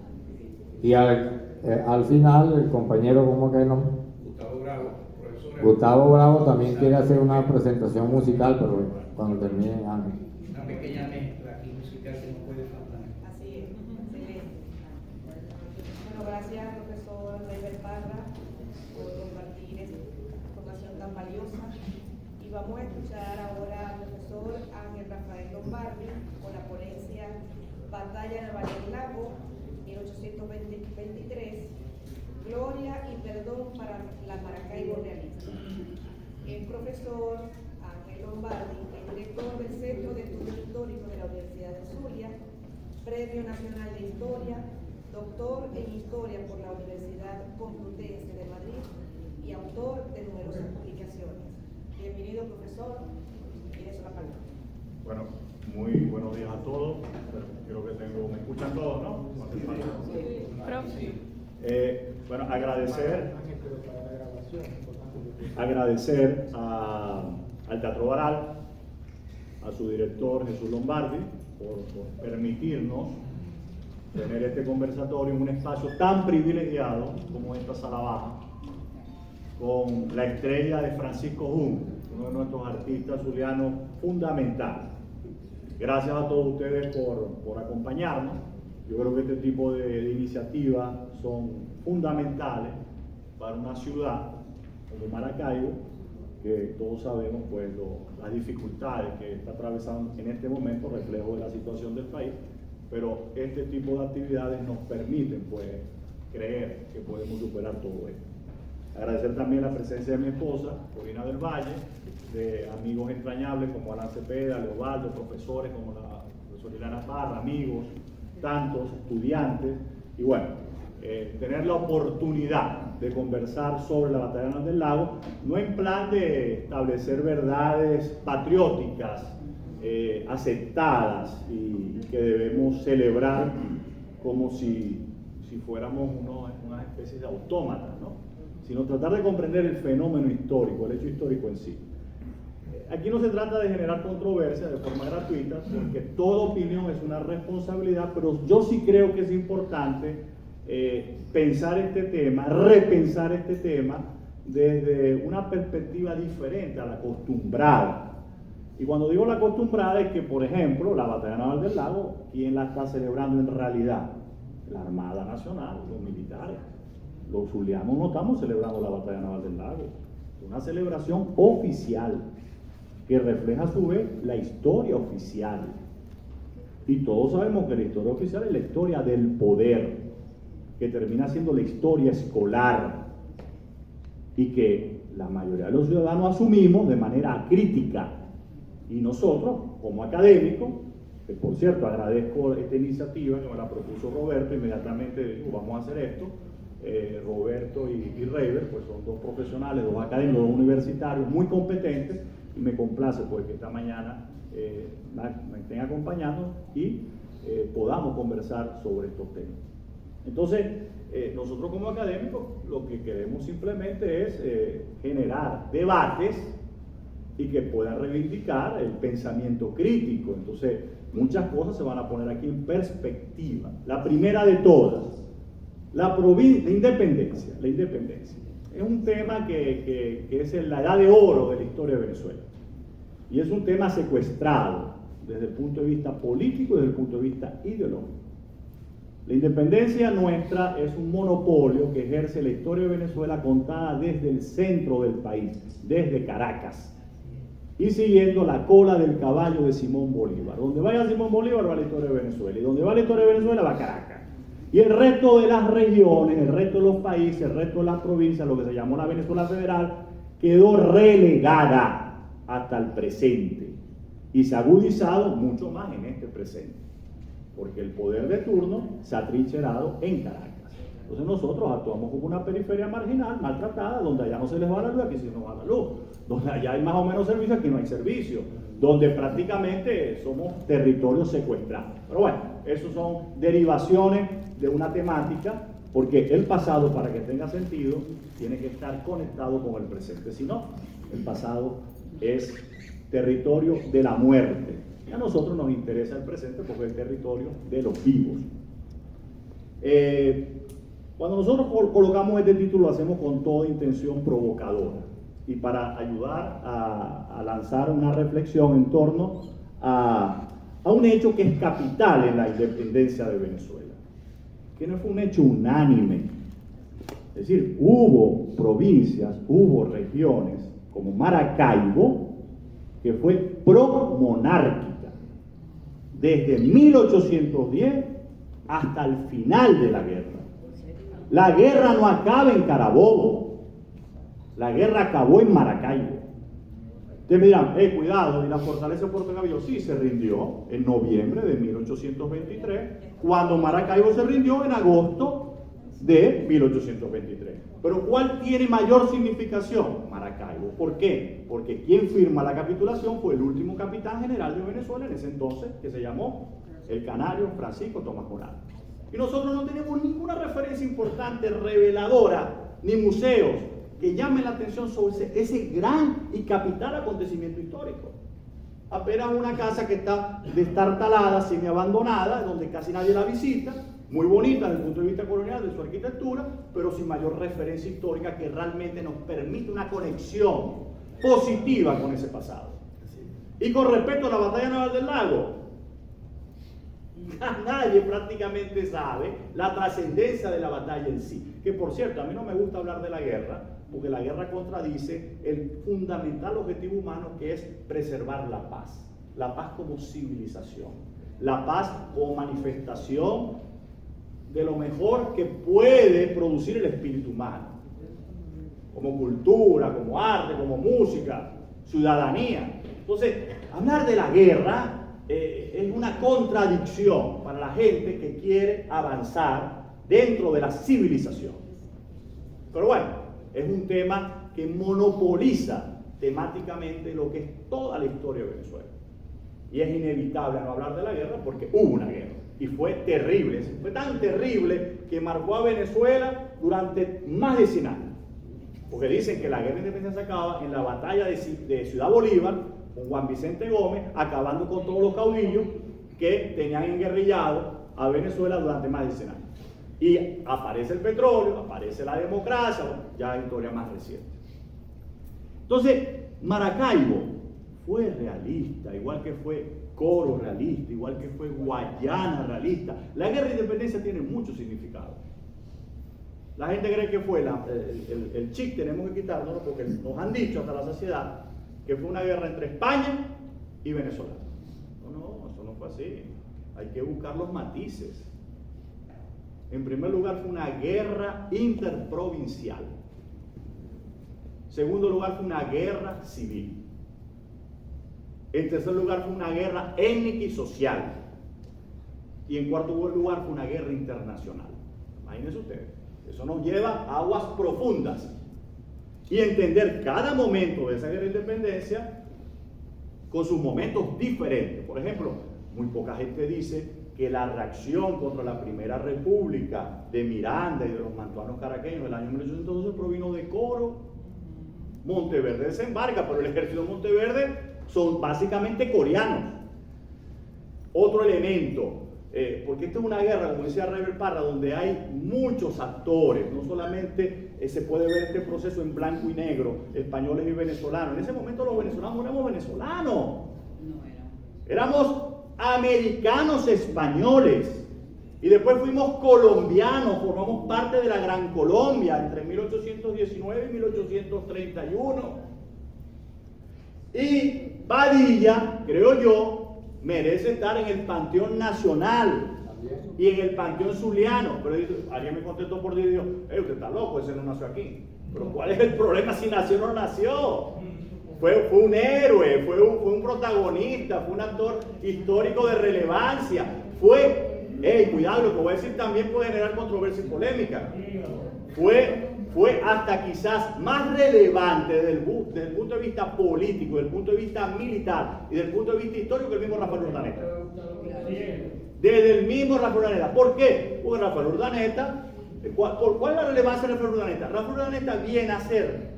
Y al final el compañero, ¿cómo que no? Gustavo Bravo, profesor. Gustavo Bravo también quiere hacer una presentación musical, pero cuando termine Ángel. Una pequeña mezcla aquí musical que no puede faltar. Así es, excelente. Bueno, gracias, profesor Reyber Parra, por compartir esta información tan valiosa. Y vamos a escuchar ahora al profesor Ángel Rafael Lombardi con la ponencia Batalla del Valle del Lago, 1823, Gloria y Perdón para la Maracaibo realista. El profesor Ángel Lombardi es director del Centro de Estudios Históricos de la Universidad de Zulia, Premio Nacional de Historia, doctor en Historia por la Universidad Complutense de Madrid y autor de numerosas publicaciones. Bienvenido, profesor. Tienes la palabra. Bueno, muy buenos días a todos. Creo que me escuchan todos, ¿no? Bueno, agradecer al Teatro Baral, a su director Jesús Lombardi, por permitirnos tener este conversatorio en un espacio tan privilegiado como esta sala baja, con la estrella de Francisco Jun, uno de nuestros artistas zulianos fundamentales. Gracias a todos ustedes por acompañarnos. Yo creo que este tipo de iniciativas son fundamentales para una ciudad como Maracaibo, que todos sabemos pues las dificultades que está atravesando en este momento, reflejo de la situación del país, pero este tipo de actividades nos permiten pues creer que podemos superar todo esto. Agradecer también la presencia de mi esposa, Corina del Valle, de amigos entrañables como Alan Cepeda, Leobaldo, profesores como la profesora Ilana Parra, amigos, tantos estudiantes, y bueno, tener la oportunidad de conversar sobre la Batalla del Lago, no en plan de establecer verdades patrióticas, aceptadas y que debemos celebrar como si fuéramos una especie de autómatas, ¿no? Sino tratar de comprender el fenómeno histórico, el hecho histórico en sí. Aquí no se trata de generar controversia de forma gratuita, porque toda opinión es una responsabilidad, pero yo sí creo que es importante pensar este tema, repensar este tema desde una perspectiva diferente a la acostumbrada. Y cuando digo la acostumbrada es que, por ejemplo, la Batalla Naval del Lago, ¿quién la está celebrando en realidad? La Armada Nacional, los militares. Los zulianos no estamos celebrando la Batalla Naval del Lago. Es una celebración oficial que refleja a su vez la historia oficial. Y todos sabemos que la historia oficial es la historia del poder, que termina siendo la historia escolar y que la mayoría de los ciudadanos asumimos de manera crítica. Y nosotros, como académicos, que por cierto agradezco esta iniciativa que me la propuso Roberto, inmediatamente digo, vamos a hacer esto. Roberto y Reiber, pues son dos profesionales, dos académicos, dos universitarios muy competentes, y me complace pues que esta mañana me estén acompañando y podamos conversar sobre estos temas. Entonces, nosotros como académicos lo que queremos simplemente es generar debates y que puedan reivindicar el pensamiento crítico. Entonces, muchas cosas se van a poner aquí en perspectiva. La primera de todas, la independencia. La independencia es un tema que es la edad de oro de la historia de Venezuela. Y es un tema secuestrado desde el punto de vista político y desde el punto de vista ideológico. La independencia nuestra es un monopolio que ejerce la historia de Venezuela contada desde el centro del país, desde Caracas, y siguiendo la cola del caballo de Simón Bolívar. Donde vaya Simón Bolívar va la historia de Venezuela, y donde va la historia de Venezuela va Caracas. Y el resto de las regiones, el resto de los países, el resto de las provincias, lo que se llamó la Venezuela Federal, quedó relegada hasta el presente. Y se ha agudizado mucho más en este presente, porque el poder de turno se ha trincherado en Caracas. Entonces nosotros actuamos como una periferia marginal, maltratada, donde allá no se les va la luz, aquí sí nos va la luz. Donde allá hay más o menos servicio, aquí no hay servicio. Donde prácticamente somos territorios secuestrados. Pero bueno, eso son derivaciones de una temática, porque el pasado, para que tenga sentido, tiene que estar conectado con el presente. Si no, el pasado es territorio de la muerte. Y a nosotros nos interesa el presente porque es el territorio de los vivos. Cuando nosotros colocamos este título, lo hacemos con toda intención provocadora y para ayudar a lanzar una reflexión en torno a un hecho que es capital en la independencia de Venezuela, que no fue un hecho unánime. Es decir, hubo provincias, hubo regiones como Maracaibo, que fue pro-monárquica, desde 1810 hasta el final de la guerra. La guerra no acaba en Carabobo, la guerra acabó en Maracaibo. Ustedes me dirán, cuidado, ¿y la fortaleza de Puerto Cabello? Sí, se rindió en noviembre de 1823, cuando Maracaibo se rindió en agosto de 1823. Pero ¿cuál tiene mayor significación? Maracaibo. ¿Por qué? Porque quien firma la capitulación fue el último capitán general de Venezuela en ese entonces, que se llamó el canario Francisco Tomás Morales. Y nosotros no tenemos ninguna referencia importante, reveladora, ni museos que llamen la atención sobre ese gran y capital acontecimiento histórico. Apenas una casa que está destartalada, semi-abandonada, donde casi nadie la visita, muy bonita desde el punto de vista colonial, de su arquitectura, pero sin mayor referencia histórica que realmente nos permite una conexión positiva con ese pasado. Y con respecto a la batalla naval del lago, nadie prácticamente sabe la trascendencia de la batalla en sí. Que por cierto, a mí no me gusta hablar de la guerra, porque la guerra contradice el fundamental objetivo humano, que es preservar la paz como civilización, la paz como manifestación de lo mejor que puede producir el espíritu humano, como cultura, como arte, como música, ciudadanía. Entonces, hablar de la guerra es una contradicción para la gente que quiere avanzar dentro de la civilización. Pero bueno, es un tema que monopoliza temáticamente lo que es toda la historia de Venezuela. Y es inevitable no hablar de la guerra porque hubo una guerra. Y fue terrible, fue tan terrible que marcó a Venezuela durante más de 100 años. Porque dicen que la guerra de independencia se acaba en la batalla de Ciudad Bolívar, con Juan Vicente Gómez, acabando con todos los caudillos que tenían enguerrillado a Venezuela durante más de 100 años. Y aparece el petróleo, aparece la democracia, ya historia más reciente. Entonces, Maracaibo fue realista, igual que fue Coro realista, igual que fue Guayana realista. La guerra de independencia tiene mucho significado. La gente cree que fue el chip, tenemos que quitárnoslo porque nos han dicho hasta la saciedad que fue una guerra entre España y Venezuela. No, eso no fue así. Hay que buscar los matices. En primer lugar, fue una guerra interprovincial. En segundo lugar, fue una guerra civil. En tercer lugar, fue una guerra étnica y social. Y en cuarto lugar, fue una guerra internacional. Imagínense ustedes. Eso nos lleva a aguas profundas. Y entender cada momento de esa guerra de independencia con sus momentos diferentes. Por ejemplo, muy poca gente dice que la reacción contra la Primera República de Miranda y de los mantuanos caraqueños del año 1812 provino de Coro. Monteverde desembarca, pero el ejército de Monteverde son básicamente coreanos. Otro elemento, porque esta es una guerra, como decía Rever Parra, donde hay muchos actores, no solamente se puede ver este proceso en blanco y negro, españoles y venezolanos. En ese momento los venezolanos no éramos venezolanos, éramos americanos españoles, y después fuimos colombianos, formamos parte de la Gran Colombia entre 1819 y 1831. Y Padilla, creo yo, merece estar en el Panteón Nacional y en el Panteón Zuliano. Pero alguien me contestó por Dios, usted está loco, ese no nació aquí. Pero ¿cuál es el problema si nació o no nació? Fue un héroe, fue un protagonista, fue un actor histórico de relevancia. Cuidado, lo que voy a decir también puede generar controversia y polémica. Fue hasta quizás más relevante desde el punto de vista político, desde el punto de vista militar y desde el punto de vista histórico que el mismo Rafael Urdaneta. Desde el mismo Rafael Urdaneta. ¿Por qué? Porque Rafael Urdaneta, ¿cuál es la relevancia de Rafael Urdaneta? Rafael Urdaneta viene a ser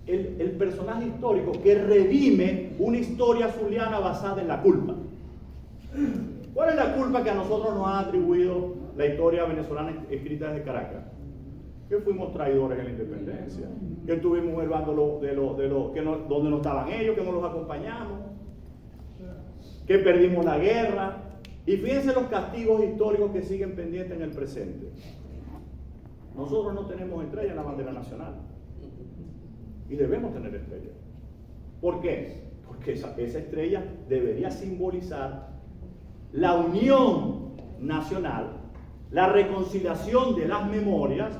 el personaje histórico que redime una historia zuliana basada en la culpa. ¿Cuál es la culpa que a nosotros nos ha atribuido la historia venezolana escrita desde Caracas? Que fuimos traidores en la independencia, que estuvimos en el bando donde no estaban ellos, que no los acompañamos, que perdimos la guerra. Y fíjense los castigos históricos que siguen pendientes en el presente. Nosotros no tenemos estrella en la bandera nacional. Y debemos tener estrella. ¿Por qué? Porque esa estrella debería simbolizar la unión nacional, la reconciliación de las memorias,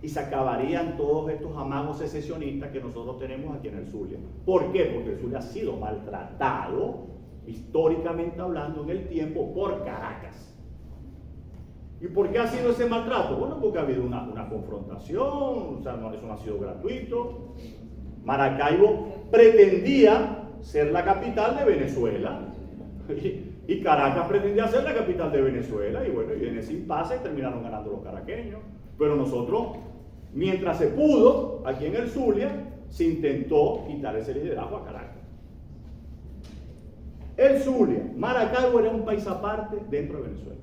y se acabarían todos estos amagos secesionistas que nosotros tenemos aquí en el Zulia. ¿Por qué? Porque el Zulia ha sido maltratado, históricamente hablando, en el tiempo por Caracas. ¿Y por qué ha sido ese maltrato? Bueno, porque ha habido una confrontación, o sea, eso no ha sido gratuito. Maracaibo pretendía ser la capital de Venezuela y Caracas pretendía ser la capital de Venezuela, y bueno, y en ese impasse terminaron ganando los caraqueños. Pero nosotros, mientras se pudo, aquí en el Zulia, se intentó quitar ese liderazgo a Caracas. El Zulia, Maracaibo era un país aparte dentro de Venezuela.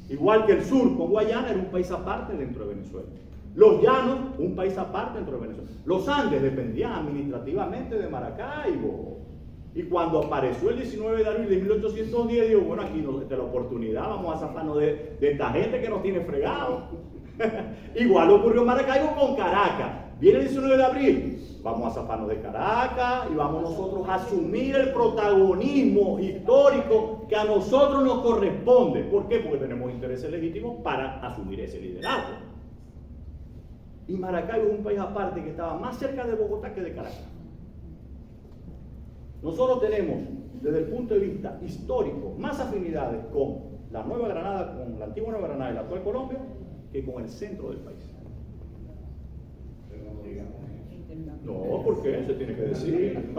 Igual que el sur con Guayana era un país aparte dentro de Venezuela. Los Llanos, un país aparte dentro de Venezuela. Los Andes dependían administrativamente de Maracaibo. Y cuando apareció el 19 de abril de 1810, digo, bueno, aquí nos da la oportunidad, vamos a zafarnos de esta gente que nos tiene fregado. Igual ocurrió en Maracaibo con Caracas. Viene el 19 de abril, vamos a zafarnos de Caracas y vamos nosotros a asumir el protagonismo histórico que a nosotros nos corresponde. ¿Por qué? Porque tenemos intereses legítimos para asumir ese liderazgo. Y Maracaibo es un país aparte que estaba más cerca de Bogotá que de Caracas. Nosotros tenemos, desde el punto de vista histórico, más afinidades con la Nueva Granada, con la antigua Nueva Granada y la actual Colombia, que con el centro del país. No, ¿por qué? Se tiene que decir.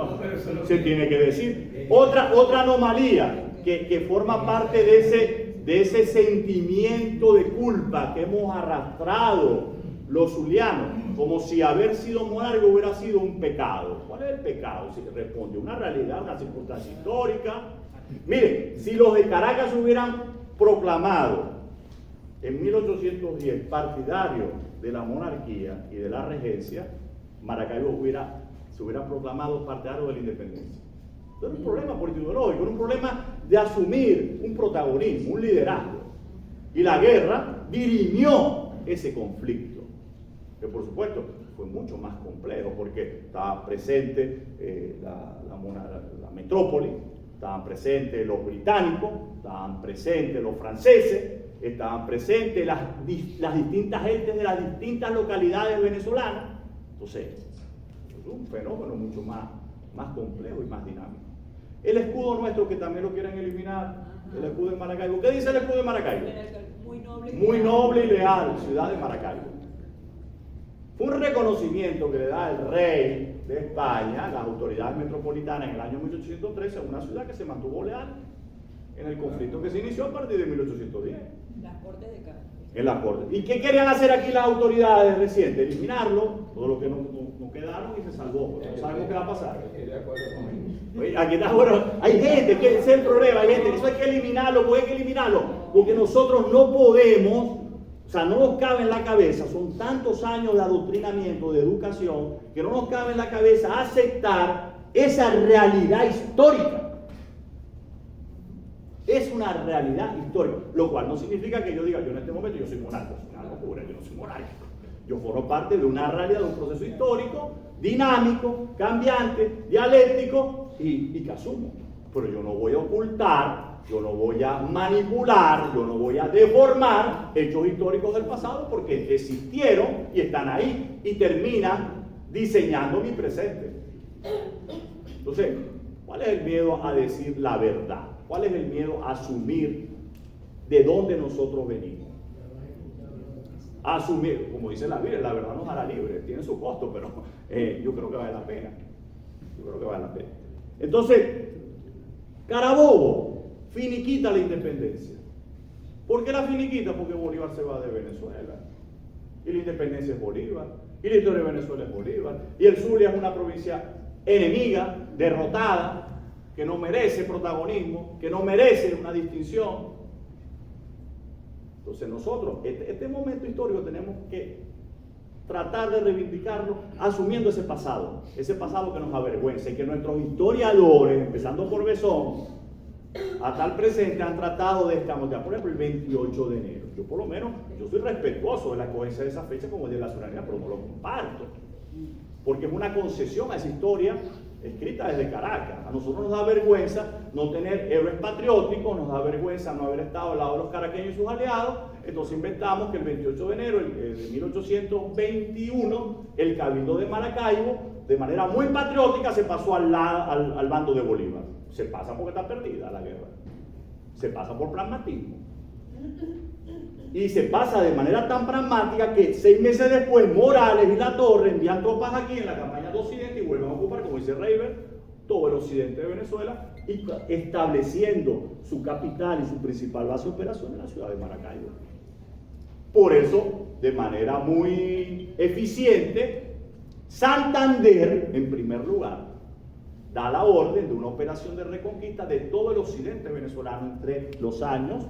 Se tiene que decir. Otra anomalía que forma parte de ese sentimiento de culpa que hemos arrastrado los zulianos, como si haber sido monarca hubiera sido un pecado. ¿Cuál es el pecado? Si responde una realidad, una circunstancia histórica. Miren, si los de Caracas hubieran proclamado en 1810 partidarios de la monarquía y de la regencia, Maracaibo se hubiera proclamado partidario de la independencia. No era un problema político-ideológico, era un problema de asumir un protagonismo, un liderazgo. Y la guerra dirimió ese conflicto, que por supuesto fue mucho más complejo, porque estaba presente la metrópoli, estaban presentes los británicos, estaban presentes los franceses, estaban presentes las distintas gentes de las distintas localidades venezolanas. Entonces, es un fenómeno mucho más complejo y más dinámico. El escudo nuestro, que también lo quieren eliminar, el escudo de Maracaibo. ¿Qué dice el escudo de Maracaibo? Muy noble y leal, ciudad de Maracaibo. Fue un reconocimiento que le da el rey de España, las autoridades metropolitanas en el año 1813, a una ciudad que se mantuvo leal en el conflicto que se inició a partir de 1810. Las Cortes de Cádiz. En la corte. ¿Y qué querían hacer aquí las autoridades recientes? Eliminarlo, todo lo que no quedaron y se salvó. No sabemos qué va a pasar. Oye, aquí está, bueno, hay gente, que ese es el problema, hay gente, eso hay que eliminarlo, ¿por qué hay que eliminarlo? Porque nosotros no podemos, o sea, no nos cabe en la cabeza, son tantos años de adoctrinamiento, de educación, que no nos cabe en la cabeza aceptar esa realidad histórica. Es una realidad histórica, lo cual no significa que yo diga, yo en este momento yo soy monárquico, es una locura, yo no soy monárquico. Yo formo parte de una realidad, de un proceso histórico, dinámico, cambiante, dialéctico y que asumo. Pero yo no voy a ocultar, yo no voy a manipular, yo no voy a deformar hechos históricos del pasado porque existieron y están ahí y terminan diseñando mi presente. Entonces, ¿cuál es el miedo a decir la verdad? ¿Cuál es el miedo a asumir de dónde nosotros venimos? Asumir, como dice la Biblia, la verdad nos hará libres, tiene su costo, pero yo creo que vale la pena. Yo creo que vale la pena. Entonces, Carabobo finiquita la independencia. ¿Por qué la finiquita? Porque Bolívar se va de Venezuela. Y la independencia es Bolívar. Y la historia de Venezuela es Bolívar. Y el Zulia es una provincia enemiga, derrotada, que no merece protagonismo, que no merece una distinción. Entonces nosotros, este momento histórico tenemos que tratar de reivindicarlo asumiendo ese pasado que nos avergüenza y que nuestros historiadores, empezando por Besón, hasta el presente han tratado de escamotear. Por ejemplo, el 28 de enero. Yo por lo menos, yo soy respetuoso de la escogencia de esa fecha como el de la soberanía, pero no lo comparto. Porque es una concesión a esa historia escrita desde Caracas. A nosotros nos da vergüenza no tener héroes patrióticos, nos da vergüenza no haber estado al lado de los caraqueños y sus aliados. Entonces inventamos que el 28 de enero de 1821 el Cabildo de Maracaibo, de manera muy patriótica, se pasó al bando de Bolívar. Se pasa porque está perdida la guerra, se pasa por pragmatismo y se pasa de manera tan pragmática que 6 meses después Morales y Latorre envían tropas aquí en la campaña de Occidente y vuelven a ocupar, como dice Reiber, todo el occidente de Venezuela, y estableciendo su capital y su principal base de operación en la ciudad de Maracaibo. Por eso, de manera muy eficiente, Santander, en primer lugar, da la orden de una operación de reconquista de todo el occidente venezolano entre los años,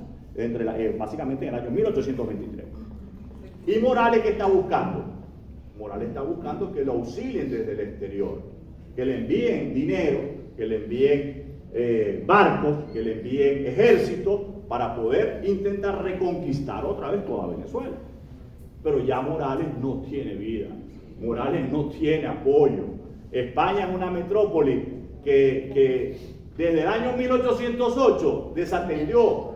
básicamente en el año 1823. ¿Y Morales qué está buscando? Morales está buscando que lo auxilien desde el exterior, que le envíen dinero, que le envíen barcos, que le envíen ejércitos para poder intentar reconquistar otra vez toda Venezuela. Pero ya Morales no tiene vida, Morales no tiene apoyo. España es una metrópoli que desde el año 1808 desatendió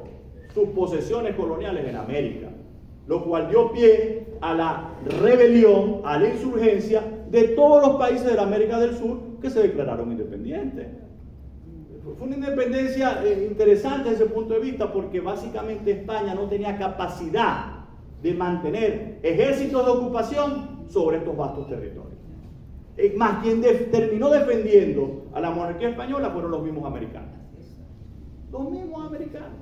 sus posesiones coloniales en América, lo cual dio pie a la rebelión, a la insurgencia de todos los países de la América del Sur que se declararon independientes. Fue una independencia interesante desde ese punto de vista, porque básicamente España no tenía capacidad de mantener ejércitos de ocupación sobre estos vastos territorios. Más quien terminó defendiendo a la monarquía española fueron los mismos americanos. Los mismos americanos.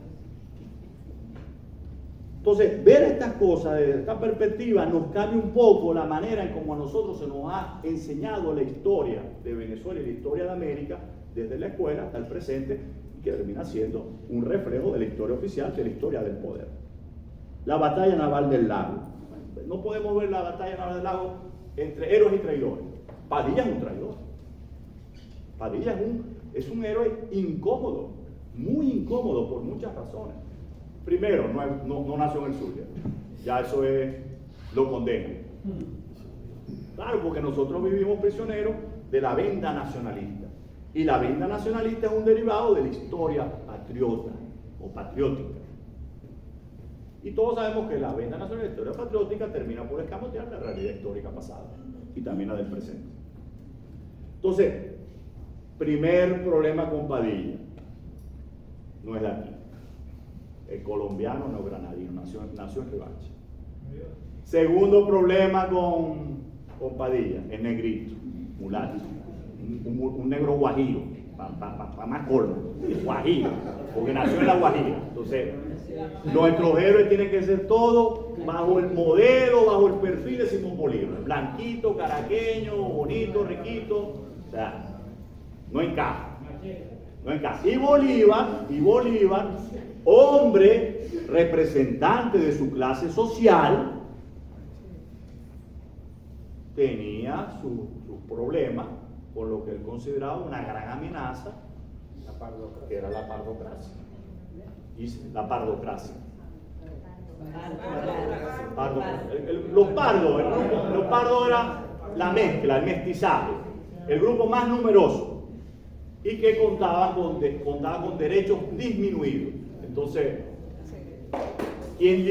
Entonces, ver estas cosas desde esta perspectiva nos cambia un poco la manera en cómo a nosotros se nos ha enseñado la historia de Venezuela y la historia de América desde la escuela hasta el presente, que termina siendo un reflejo de la historia oficial, de la historia del poder. La batalla naval del lago. No podemos ver la batalla naval del lago entre héroes y traidores. Padilla es un traidor. Padilla es un héroe incómodo, muy incómodo por muchas razones. Primero, no nació en el Zulia. Ya eso lo condena. Claro, porque nosotros vivimos prisioneros de la venda nacionalista. Y la venda nacionalista es un derivado de la historia patriota o patriótica. Y todos sabemos que la venda nacionalista, la historia patriótica, termina por escamotear la realidad histórica pasada y también la del presente. Entonces, primer problema con Padilla. No es de aquí. El colombiano no granadino, nació en Ribacha. Segundo problema con Padilla, es negrito, mulato, un negro guajiro, para más colmo, guajiro, porque nació en la Guajira. Entonces, nuestros héroes tienen que ser todos bajo el modelo, bajo el perfil de Simón Bolívar, blanquito, caraqueño, bonito, riquito, o sea, no encaja. No encaja. Y Bolívar, hombre representante de su clase social, tenía sus problemas con lo que él consideraba una gran amenaza, que era la pardocracia. La pardocracia. Los pardos era la mezcla, el mestizaje, el grupo más numeroso y que contaba con derechos disminuidos. Entonces, quien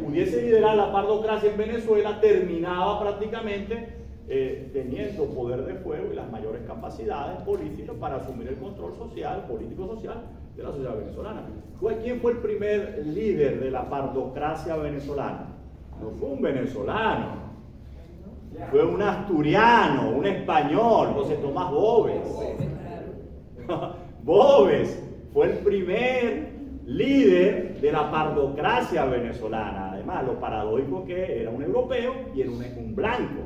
pudiese liderar la pardocracia en Venezuela terminaba prácticamente teniendo poder de fuego y las mayores capacidades políticas para asumir el control social, político-social de la sociedad venezolana. ¿Quién fue el primer líder de la pardocracia venezolana? No fue un venezolano, fue un asturiano, un español, José Tomás Boves. Boves fue el primer líder de la pardocracia venezolana. Además, lo paradójico que era un europeo y era un blanco,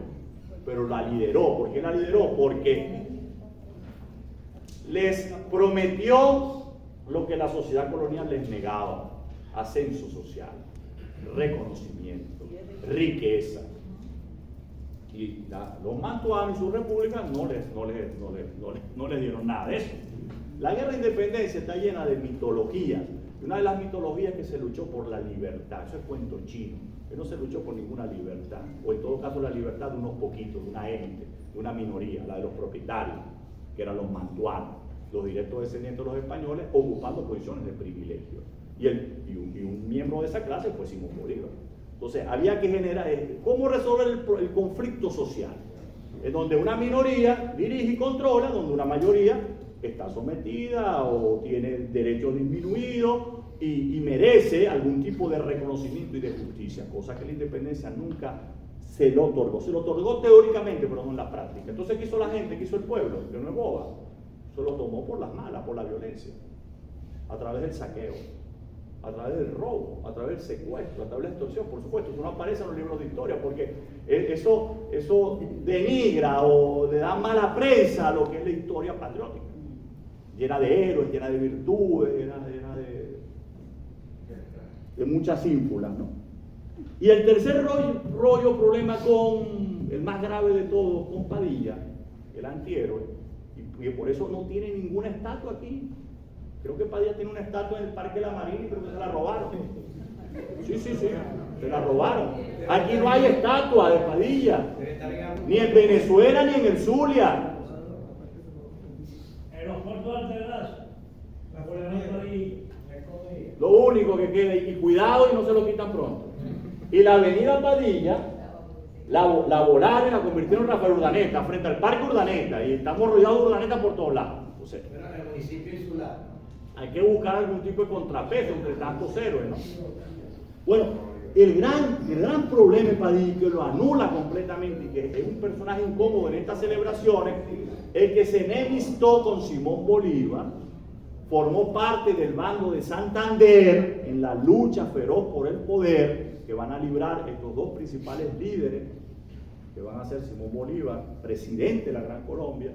pero la lideró. ¿Por qué la lideró? Porque les prometió lo que la sociedad colonial les negaba: ascenso social, reconocimiento, riqueza. Y los mantuanos y sus repúblicas no les dieron nada de eso. La guerra de independencia está llena de mitologías. Una de las mitologías que se luchó por la libertad, eso es cuento chino, que no se luchó por ninguna libertad, o en todo caso la libertad de unos poquitos, de una élite, de una minoría, la de los propietarios, que eran los mantuanos, los directos descendientes de los españoles, ocupando posiciones de privilegio. Y un miembro de esa clase fue Simón Bolívar. Entonces había que generar, ¿cómo resolver el conflicto social? En donde una minoría dirige y controla, donde una mayoría está sometida o tiene derechos disminuidos y merece algún tipo de reconocimiento y de justicia, cosa que la independencia nunca se lo otorgó. Se lo otorgó teóricamente, pero no en la práctica. Entonces, ¿qué hizo la gente? ¿Qué hizo el pueblo? Que no es boba. Se lo tomó por las malas, por la violencia, a través del saqueo, a través del robo, a través del secuestro, a través de la extorsión. Por supuesto, eso no aparece en los libros de historia porque eso denigra o le da mala prensa a lo que es la historia patriótica, llena de héroes, llena de virtudes, llena de muchas ínfulas, ¿no? Y el tercer problema con el más grave de todos, con Padilla, el antihéroe, y por eso no tiene ninguna estatua aquí. Creo que Padilla tiene una estatua en el Parque La Marina y creo que se la robaron. Sí, se la robaron. Aquí no hay estatua de Padilla, ni en Venezuela ni en el Zulia. En los puertos de Alteras, la ponen ahí. Lo único que queda, y cuidado y no se lo quitan pronto. Y la avenida Padilla la volaron y la convirtieron en Rafael Urdaneta, frente al Parque Urdaneta, y estamos rodeados de Urdaneta por todos lados. Entonces, Pero en el municipio insular. hay que buscar algún tipo de contrapeso entre tantos héroes, ¿no? Bueno, el gran problema de Padilla, que lo anula completamente y que es un personaje incómodo en estas celebraciones, es que se enemistó con Simón Bolívar, formó parte del bando de Santander en la lucha feroz por el poder que van a librar estos dos principales líderes, que van a ser Simón Bolívar, presidente de la Gran Colombia,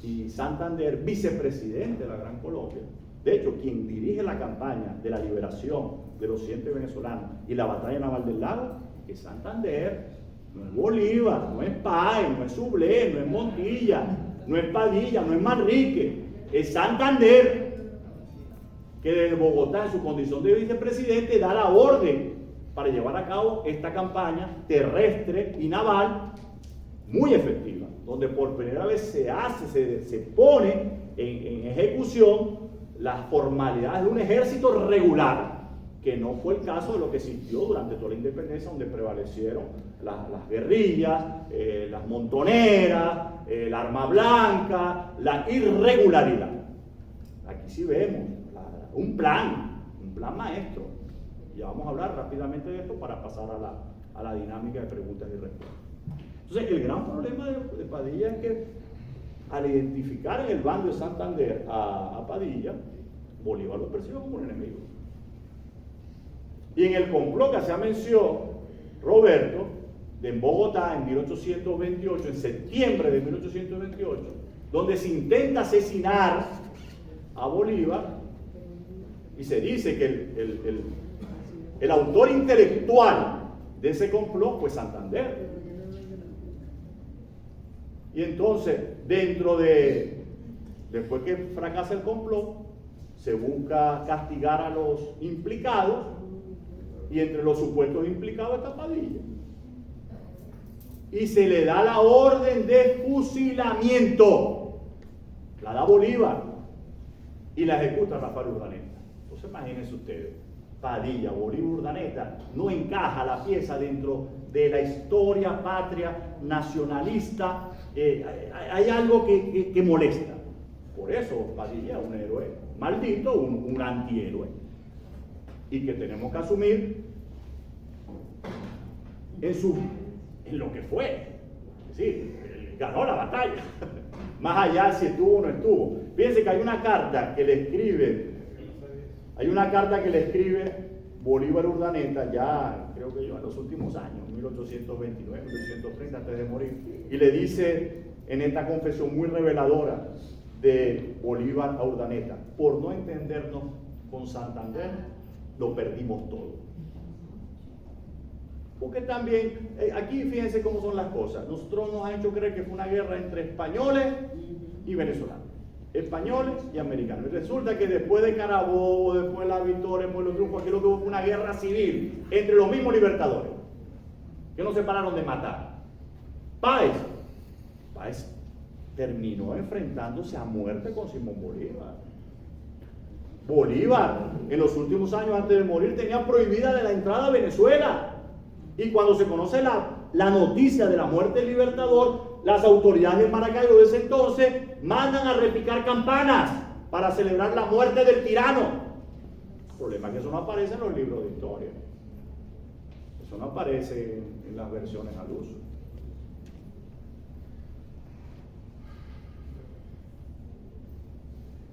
y Santander, vicepresidente de la Gran Colombia. De hecho, quien dirige la campaña de la liberación de los 100 venezolanos y la batalla naval del lago es Santander, no es Bolívar, no es Páez, no es Sublé, no es Montilla, no es Padilla, no es Manrique, es Santander, que desde Bogotá, en su condición de vicepresidente, da la orden para llevar a cabo esta campaña terrestre y naval muy efectiva, donde por primera vez se pone en ejecución las formalidades de un ejército regular, que no fue el caso de lo que existió durante toda la independencia, donde prevalecieron las guerrillas, las montoneras, el arma blanca, la irregularidad. Aquí sí vemos un plan maestro. Ya vamos a hablar rápidamente de esto para pasar a la dinámica de preguntas y respuestas. Entonces, el gran problema de Padilla es que al identificar en el bando de Santander a Padilla, Bolívar lo percibe como un enemigo. Y en el complot que hacía mención Roberto, en Bogotá en 1828, en septiembre de 1828, donde se intenta asesinar a Bolívar, y se dice que el autor intelectual de ese complot fue Santander. Y entonces, después que fracasa el complot, se busca castigar a los implicados, y entre los supuestos implicados está Padilla. Y se le da la orden de fusilamiento, la da Bolívar, y la ejecuta Rafael Urdaneta. Entonces imagínense ustedes, Padilla, Bolívar, Urdaneta, no encaja la pieza dentro de la historia patria nacionalista. Hay algo que molesta. Por eso Padilla es un héroe maldito, un antihéroe, y que tenemos que asumir en lo que fue. Es decir, él ganó la batalla, más allá si estuvo o no estuvo. Fíjense que hay una carta que le escribe Bolívar Urdaneta, ya creo que yo en los últimos años, 1829, 1830, antes de morir, y le dice en esta confesión muy reveladora de Bolívar a Urdaneta: por no entendernos con Santander, lo perdimos todo. Porque también, aquí fíjense cómo son las cosas. Nosotros nos han hecho creer que fue una guerra entre españoles y venezolanos, españoles y americanos. Y resulta que después de Carabobo, después de la victoria, después de los triunfos, aquí lo que hubo fue una guerra civil entre los mismos libertadores, que no se pararon de matar. Páez terminó enfrentándose a muerte con Simón Bolívar. Bolívar, en los últimos años antes de morir, tenía prohibida de la entrada a Venezuela. Y cuando se conoce la noticia de la muerte del libertador, las autoridades de Maracaibo de ese entonces mandan a repicar campanas para celebrar la muerte del tirano. El problema es que eso no aparece en los libros de historia. Eso no aparece en las versiones al uso.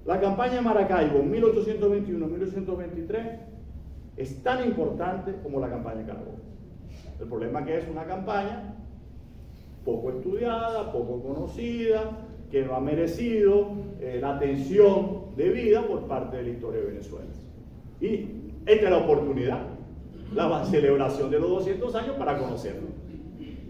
La campaña de Maracaibo, 1821-1823, es tan importante como la campaña de Carabobo. El problema es que es una campaña poco estudiada, poco conocida, que no ha merecido la atención debida por parte de la historia de Venezuela. Y esta es la oportunidad la celebración de los 200 años para conocerlo,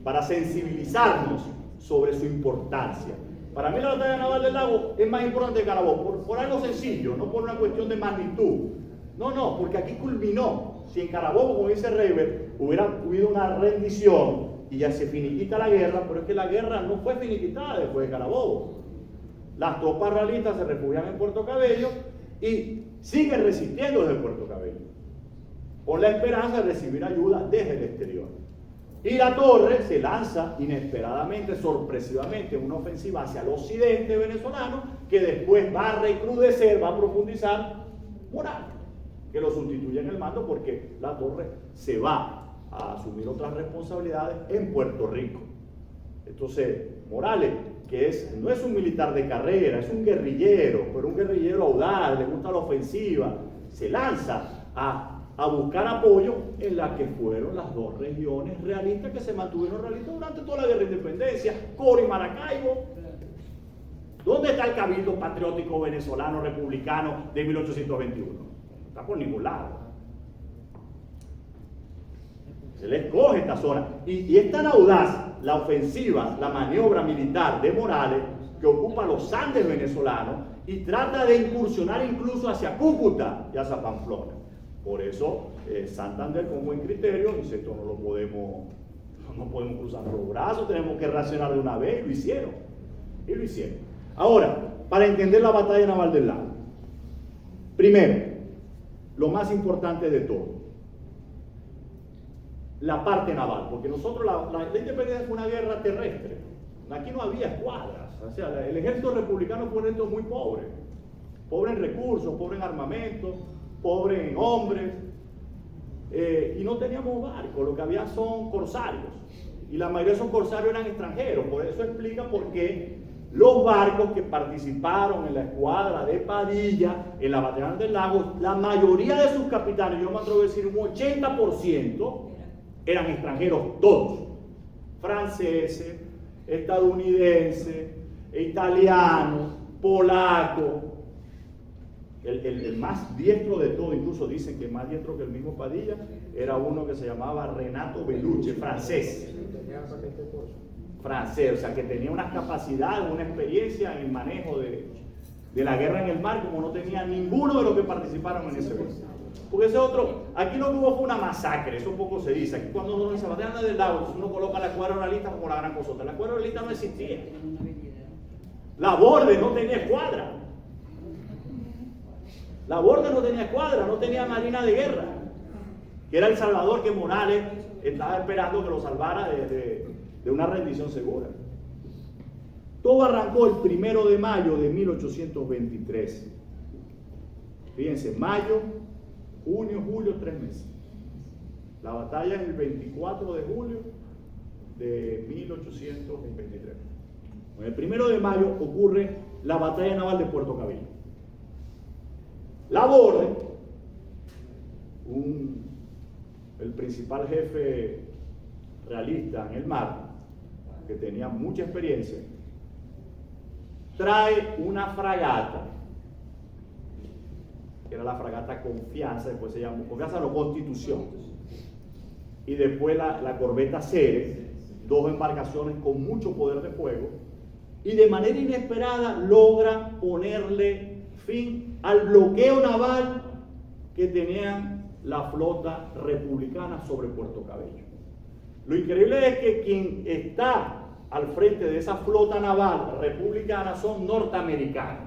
para sensibilizarnos sobre su importancia. Para mí la batalla naval del Lago es más importante que Carabobo, por algo sencillo, no por una cuestión de magnitud. No, porque aquí culminó. Si en Carabobo, como dice Reiber, hubiera habido una rendición y ya se finiquita la guerra, pero es que la guerra no fue finiquitada después de Carabobo. Las tropas realistas se refugian en Puerto Cabello y siguen resistiendo desde Puerto Cabello, con la esperanza de recibir ayuda desde el exterior. Y la torre se lanza inesperadamente, sorpresivamente, una ofensiva hacia el occidente venezolano, que después va a recrudecer, va a profundizar Morales, que lo sustituye en el mando porque la torre se va a asumir otras responsabilidades en Puerto Rico. Entonces, Morales, que no es un militar de carrera, es un guerrillero, pero un guerrillero audaz, le gusta la ofensiva, se lanza a buscar apoyo en la que fueron las dos regiones realistas que se mantuvieron realistas durante toda la guerra de independencia, Coro y Maracaibo. ¿Dónde está el Cabildo Patriótico Venezolano Republicano de 1821? No está por ningún lado. Se le escoge esta zona. Y es tan audaz la ofensiva, la maniobra militar de Morales, que ocupa los Andes venezolanos y trata de incursionar incluso hacia Cúcuta y hacia Pamplona. Por eso Santander, con buen criterio, dice: esto no podemos cruzar los brazos, tenemos que reaccionar de una vez, y lo hicieron. Ahora, para entender la batalla naval del Lago, primero, lo más importante de todo, la parte naval, porque nosotros la independencia fue una guerra terrestre, aquí no había escuadras, o sea, el ejército republicano fue un ejército muy pobre en recursos, pobre en armamento, pobre en hombres, y no teníamos barcos, lo que había son corsarios, y la mayoría de esos corsarios eran extranjeros. Por eso explica por qué los barcos que participaron en la escuadra de Padilla en la batalla del Lago, la mayoría de sus capitanes, yo me atrevo a decir un 80%, eran extranjeros todos, franceses, estadounidenses, italianos, polacos. El más diestro de todo, incluso dicen que más diestro que el mismo Padilla, era uno que se llamaba Renato Bellucci, francés, o sea, que tenía unas capacidades, una experiencia en el manejo de la guerra en el mar como no tenía ninguno de los que participaron en ese evento. Porque ese otro, aquí lo que hubo fue una masacre, eso poco se dice. Aquí cuando uno se batalla del Lago, uno coloca la escuadra realista como la gran cosota. La escuadra realista no existía. La Borde no tenía escuadra. La Borde no tenía escuadra, no tenía marina de guerra, que era El Salvador, que Morales estaba esperando que lo salvara de una rendición segura. Todo arrancó el 1 de mayo de 1823. Fíjense, mayo, junio, julio, 3 meses. La batalla es el 24 de julio de 1823. Bueno, el 1 de mayo ocurre la batalla naval de Puerto Cabello. La Borde, el principal jefe realista en el mar, que tenía mucha experiencia, trae una fragata, que era la fragata Confianza, después se llamó Confianza, no, Constitución, y después la corbeta Ceres, dos embarcaciones con mucho poder de fuego, y de manera inesperada logra ponerle fin al bloqueo naval que tenía la flota republicana sobre Puerto Cabello. Lo increíble es que quien está al frente de esa flota naval republicana son norteamericanos.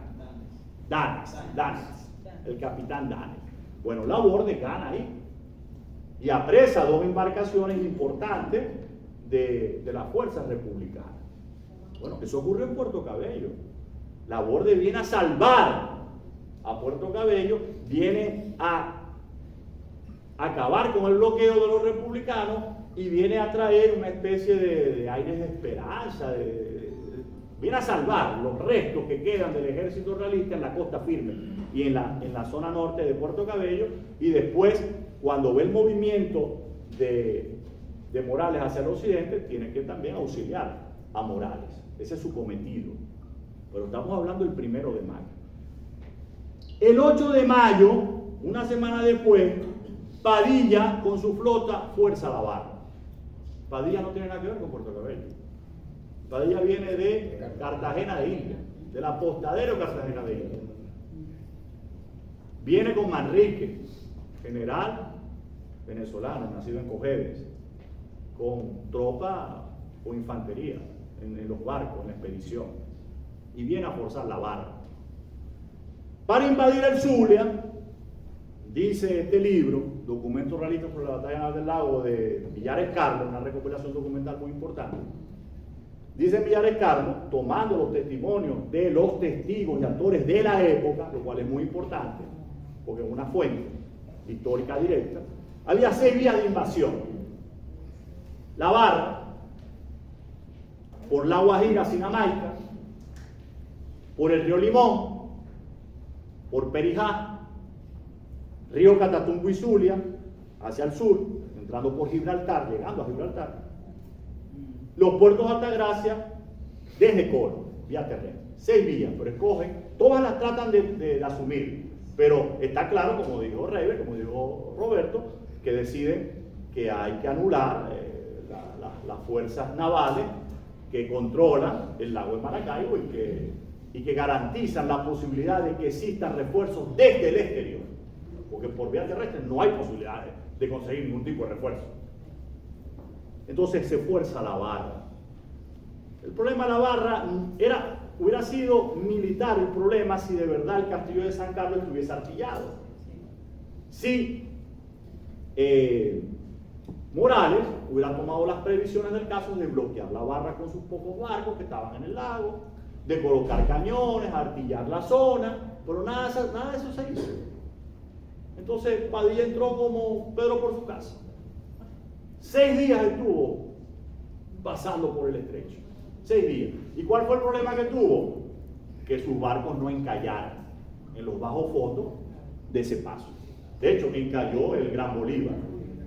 Danes, el capitán Danes. Bueno, la Borde gana ahí y apresa dos embarcaciones importantes de las fuerzas republicanas. Bueno, eso ocurrió en Puerto Cabello. La Borde viene a salvar a Puerto Cabello, viene a acabar con el bloqueo de los republicanos y viene a traer una especie de aires de esperanza, viene a salvar los restos que quedan del ejército realista en la costa firme y en la zona norte de Puerto Cabello, y después, cuando ve el movimiento de Morales hacia el occidente, tiene que también auxiliar a Morales. Ese es su cometido. Pero estamos hablando del 1 de mayo. El 8 de mayo, una semana después, Padilla, con su flota, fuerza la barra. Padilla no tiene nada que ver con Puerto Cabello. Padilla viene de Cartagena de India, del apostadero Cartagena de India. Viene con Manrique, general venezolano, nacido en Cojedes, con tropa o infantería en los barcos, en la expedición, y viene a forzar la barra. Para invadir el Zulia, dice este libro, Documento realista sobre la batalla naval del lago de Villares Carlos, una recopilación documental muy importante. Dice Villares Carlos, tomando los testimonios de los testigos y actores de la época, lo cual es muy importante, porque es una fuente histórica directa, había 6 vías de invasión. La barra, por la Guajira sin Jamaica, por el río Limón, por Perijá, río Catatumbo y Zulia, hacia el sur, entrando por Gibraltar, llegando a Gibraltar, los puertos de Altagracia, desde Coro, vía terrestre. 6 vías, pero escogen, todas las tratan de asumir, pero está claro, como dijo Reiber, como dijo Roberto, que deciden que hay que anular las fuerzas navales que controlan el lago de Maracaibo y que garantizan la posibilidad de que existan refuerzos desde el exterior, porque por vía terrestre no hay posibilidad de conseguir ningún tipo de refuerzo. Entonces se fuerza la barra. El problema de la barra hubiera sido militar el problema si de verdad el castillo de San Carlos estuviese artillado. Si Morales hubiera tomado las previsiones del caso de bloquear la barra con sus pocos barcos que estaban en el lago, de colocar cañones, artillar la zona, pero nada de eso se hizo. Entonces Padilla entró como Pedro por su casa. 6 días estuvo pasando por el estrecho. 6 días. ¿Y cuál fue el problema que tuvo? Que sus barcos no encallaran en los bajos fondos de ese paso. De hecho, encalló el Gran Bolívar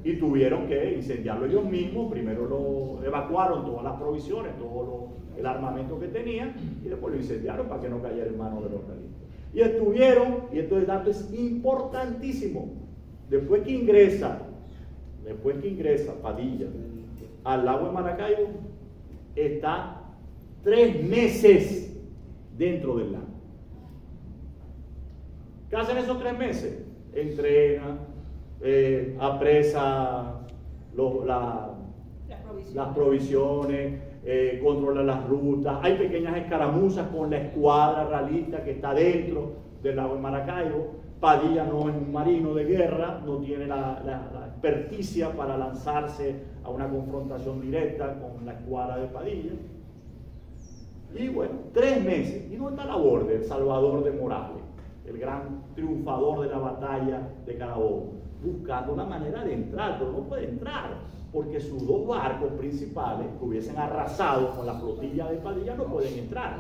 y tuvieron que incendiarlo ellos mismos. Primero lo evacuaron todas las provisiones, todo el armamento que tenían, y después lo incendiaron para que no cayera en manos de los realistas. Y estuvieron, y este dato es importantísimo, después que ingresa Padilla al lago de Maracaibo, está 3 meses dentro del lago. ¿Qué hacen esos 3 meses? Entrena, apresa las provisiones, controla las rutas. Hay pequeñas escaramuzas con la escuadra realista que está dentro del lago de Maracaibo. Padilla no es un marino de guerra, no tiene la experticia para lanzarse a una confrontación directa con la escuadra de Padilla. Y bueno, 3 meses. ¿Y dónde está la borda? El Salvador de Morales, el gran triunfador de la batalla de Carabobo, buscando una manera de entrar, pero no puede entrar, porque sus 2 barcos principales que hubiesen arrasado con la flotilla de Padilla no pueden entrar,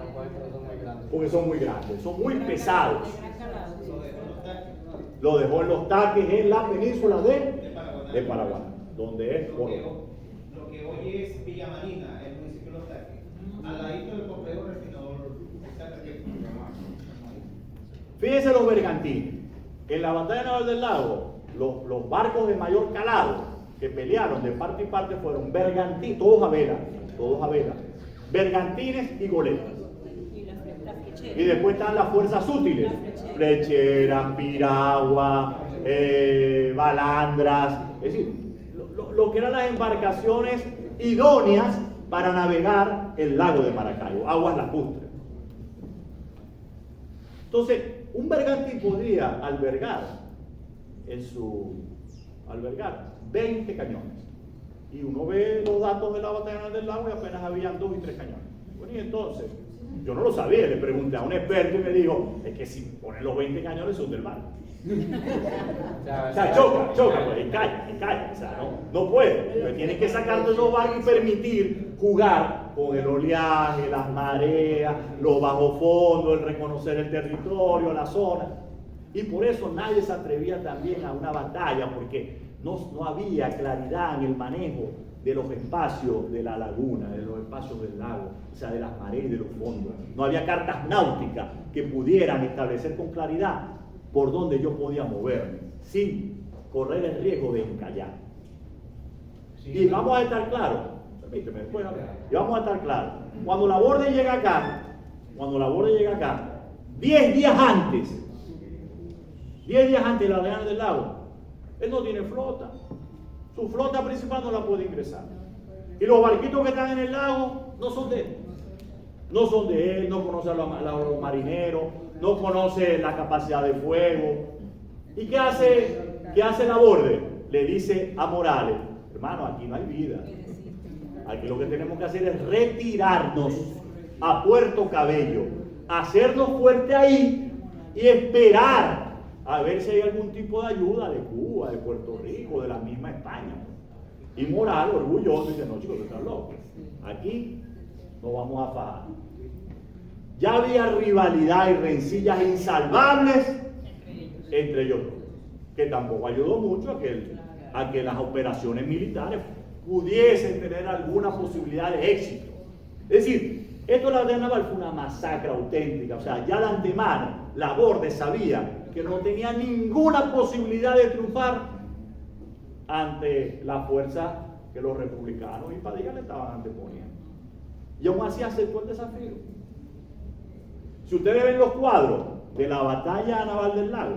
porque son muy grandes, son muy pesados. Lo dejó en los taques en la península de Paraguay, donde es Coro. Lo que hoy es Villa Marina, el municipio de Los Taques, al ladito del complejo refinador. Fíjense los bergantines. En la batalla naval del lago, los barcos de mayor calado que pelearon de parte y parte fueron bergantines, todos a vela, bergantines y goletas. Y después están las fuerzas útiles, flecheras, piragua, balandras, es decir, lo que eran las embarcaciones idóneas para navegar el lago de Maracaibo, aguas lacustres. Entonces, un bergantín podría albergar 20 cañones. Y uno ve los datos de la batalla del lago y apenas habían 2 y 3 cañones. Bueno, y entonces, yo no lo sabía, le pregunté a un experto y me dijo, es que si ponen los 20 cañones son del mar. O sea, choca, pues, y cae, o sea, no puede. Pero tienen que sacar de esos barcos y permitir jugar con el oleaje, las mareas, los bajos fondos, el reconocer el territorio, la zona. Y por eso nadie se atrevía también a una batalla, porque no había claridad en el manejo de los espacios de la laguna, de los espacios del lago, o sea, de las mareas y de los fondos. No había cartas náuticas que pudieran establecer con claridad por dónde yo podía moverme, sin correr el riesgo de encallar. Sí, Y vamos a estar claros, permíteme, después y vamos a estar claros, cuando la borde llega acá, 10 días antes de la Real del Lago, él no tiene flota. Su flota principal no la puede ingresar. Y los barquitos que están en el lago no son de él. No son de él, no conoce a los marineros, no conoce la capacidad de fuego. ¿Y qué hace la borde? Le dice a Morales, hermano, aquí no hay vida. Aquí lo que tenemos que hacer es retirarnos a Puerto Cabello, hacernos fuerte ahí y esperar a ver si hay algún tipo de ayuda de Cuba, de Puerto Rico, de la misma España. Y Morales, orgulloso, dice, no chicos, están locos. Aquí no vamos a fajar. Ya había rivalidad y rencillas insalvables entre ellos dos, que tampoco ayudó mucho a que las operaciones militares pudiesen tener alguna posibilidad de éxito. Es decir, esto de la Batalla Naval fue una masacre auténtica. O sea, ya de antemano la Borde sabía que no tenía ninguna posibilidad de triunfar ante la fuerza que los republicanos y Padilla le estaban anteponiendo. Y aún así aceptó el desafío. Si ustedes ven los cuadros de la batalla naval del lago,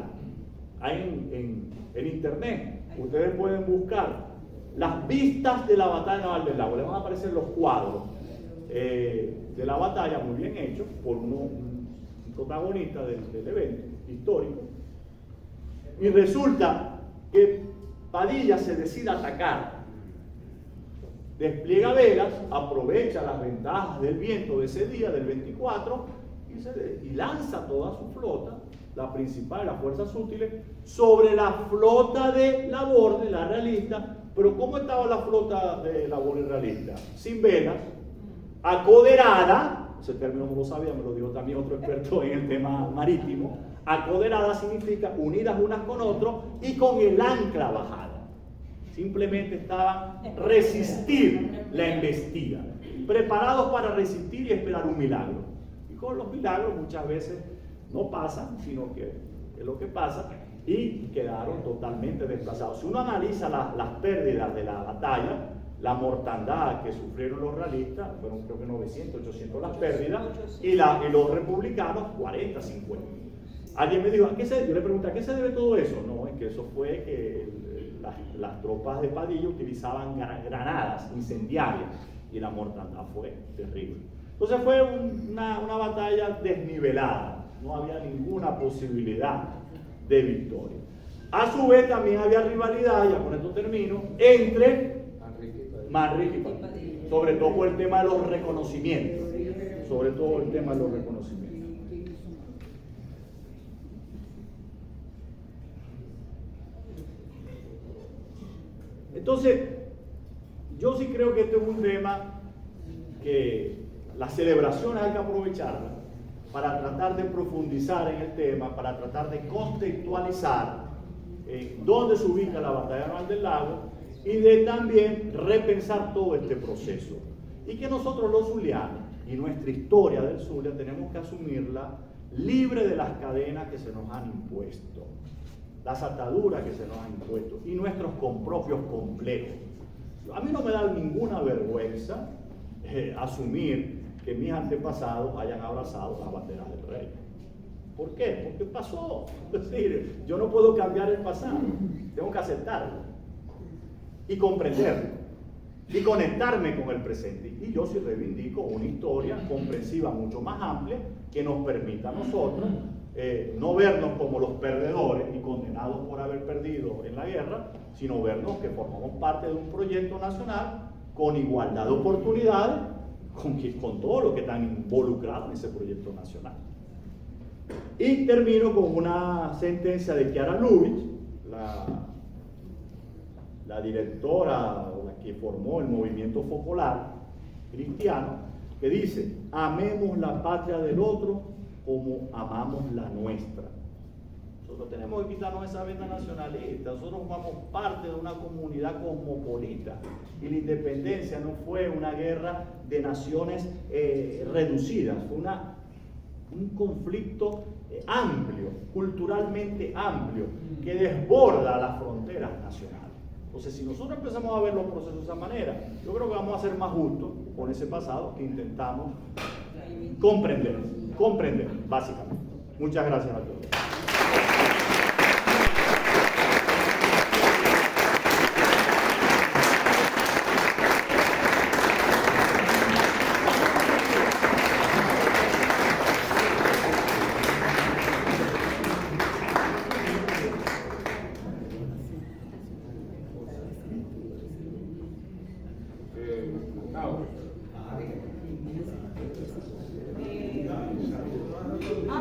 ahí en internet, ustedes pueden buscar las vistas de la batalla naval del lago. Les van a aparecer los cuadros de la batalla, muy bien hechos, por un protagonista del evento histórico. Y resulta que Padilla se decide atacar. Despliega velas, aprovecha las ventajas del viento de ese día, del 24, y lanza toda su flota, la principal, las fuerzas útiles, sobre la flota de la Borde, la realista. Pero ¿cómo estaba la flota de la Borde realista? Sin velas, acoderada, ese término no lo sabía, me lo dijo también otro experto en el tema marítimo. Acoderada significa unidas unas con otros y con el ancla bajada. Simplemente estaban resistir la embestida, preparados para resistir y esperar un milagro. Y con los milagros muchas veces no pasan, sino que es lo que pasa, y quedaron totalmente desplazados. Si uno analiza las pérdidas de la batalla, la mortandad que sufrieron los realistas, fueron creo que 900, 800 las pérdidas, y los republicanos 40, 50. Alguien me dijo, yo le pregunté, ¿a qué se debe todo eso? No, es que eso fue que las tropas de Padilla utilizaban granadas incendiarias y la mortandad fue terrible. Entonces fue una batalla desnivelada, no había ninguna posibilidad de victoria. A su vez también había rivalidad, ya con esto termino, entre Manrique y Padilla, sobre todo por el tema de los reconocimientos, Entonces, yo sí creo que este es un tema que las celebraciones hay que aprovecharlas para tratar de profundizar en el tema, para tratar de contextualizar dónde se ubica la batalla naval del lago y de también repensar todo este proceso. Y que nosotros los zulianos y nuestra historia del Zulia tenemos que asumirla libre de las cadenas que se nos han impuesto, las ataduras que se nos han impuesto y nuestros propios complejos. A mí no me da ninguna vergüenza asumir que mis antepasados hayan abrazado la bandera del rey. ¿Por qué? Porque pasó. Es decir, yo no puedo cambiar el pasado, tengo que aceptarlo y comprenderlo y conectarme con el presente. Y yo sí reivindico una historia comprensiva mucho más amplia que nos permita a nosotros no vernos como los perdedores y condenados por haber perdido en la guerra, sino vernos que formamos parte de un proyecto nacional con igualdad de oportunidades, con todo lo que están involucrados en ese proyecto nacional. Y termino con una sentencia de Chiara Lubich, la directora o la que formó el movimiento focolar cristiano, que dice: amemos la patria del otro como amamos la nuestra. Nosotros tenemos que quitarnos esa venda nacionalista. Nosotros formamos parte de una comunidad cosmopolita y la independencia no fue una guerra de naciones reducidas, fue una un conflicto amplio, culturalmente amplio, que desborda las fronteras nacionales. Entonces, si nosotros empezamos a ver los procesos de esa manera, yo creo que vamos a ser más justos con ese pasado que intentamos comprender, básicamente. Muchas gracias a todos.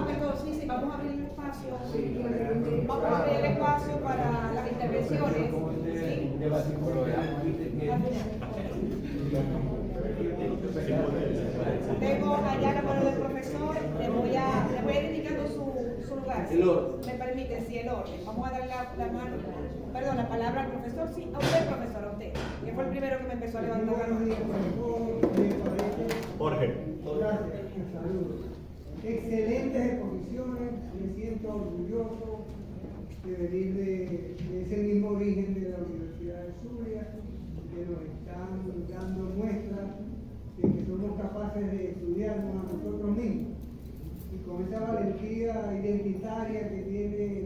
Perdón, sí, vamos a abrir el espacio. Vamos a abrir el espacio para las intervenciones. Tengo allá la mano del profesor, le voy a ir indicando su lugar. ¿Me permite? Sí, el orden. Vamos a darle la mano, perdón, la palabra al profesor. Sí, a usted, profesor, a usted, que fue el primero que me empezó a levantar la mano. Jorge. Gracias, saludos. Excelentes exposiciones, me siento orgulloso de venir de ese mismo origen de la Universidad de Zulia, que nos están dando muestras de que somos capaces de estudiarnos a nosotros mismos. Y con esa valentía identitaria que tiene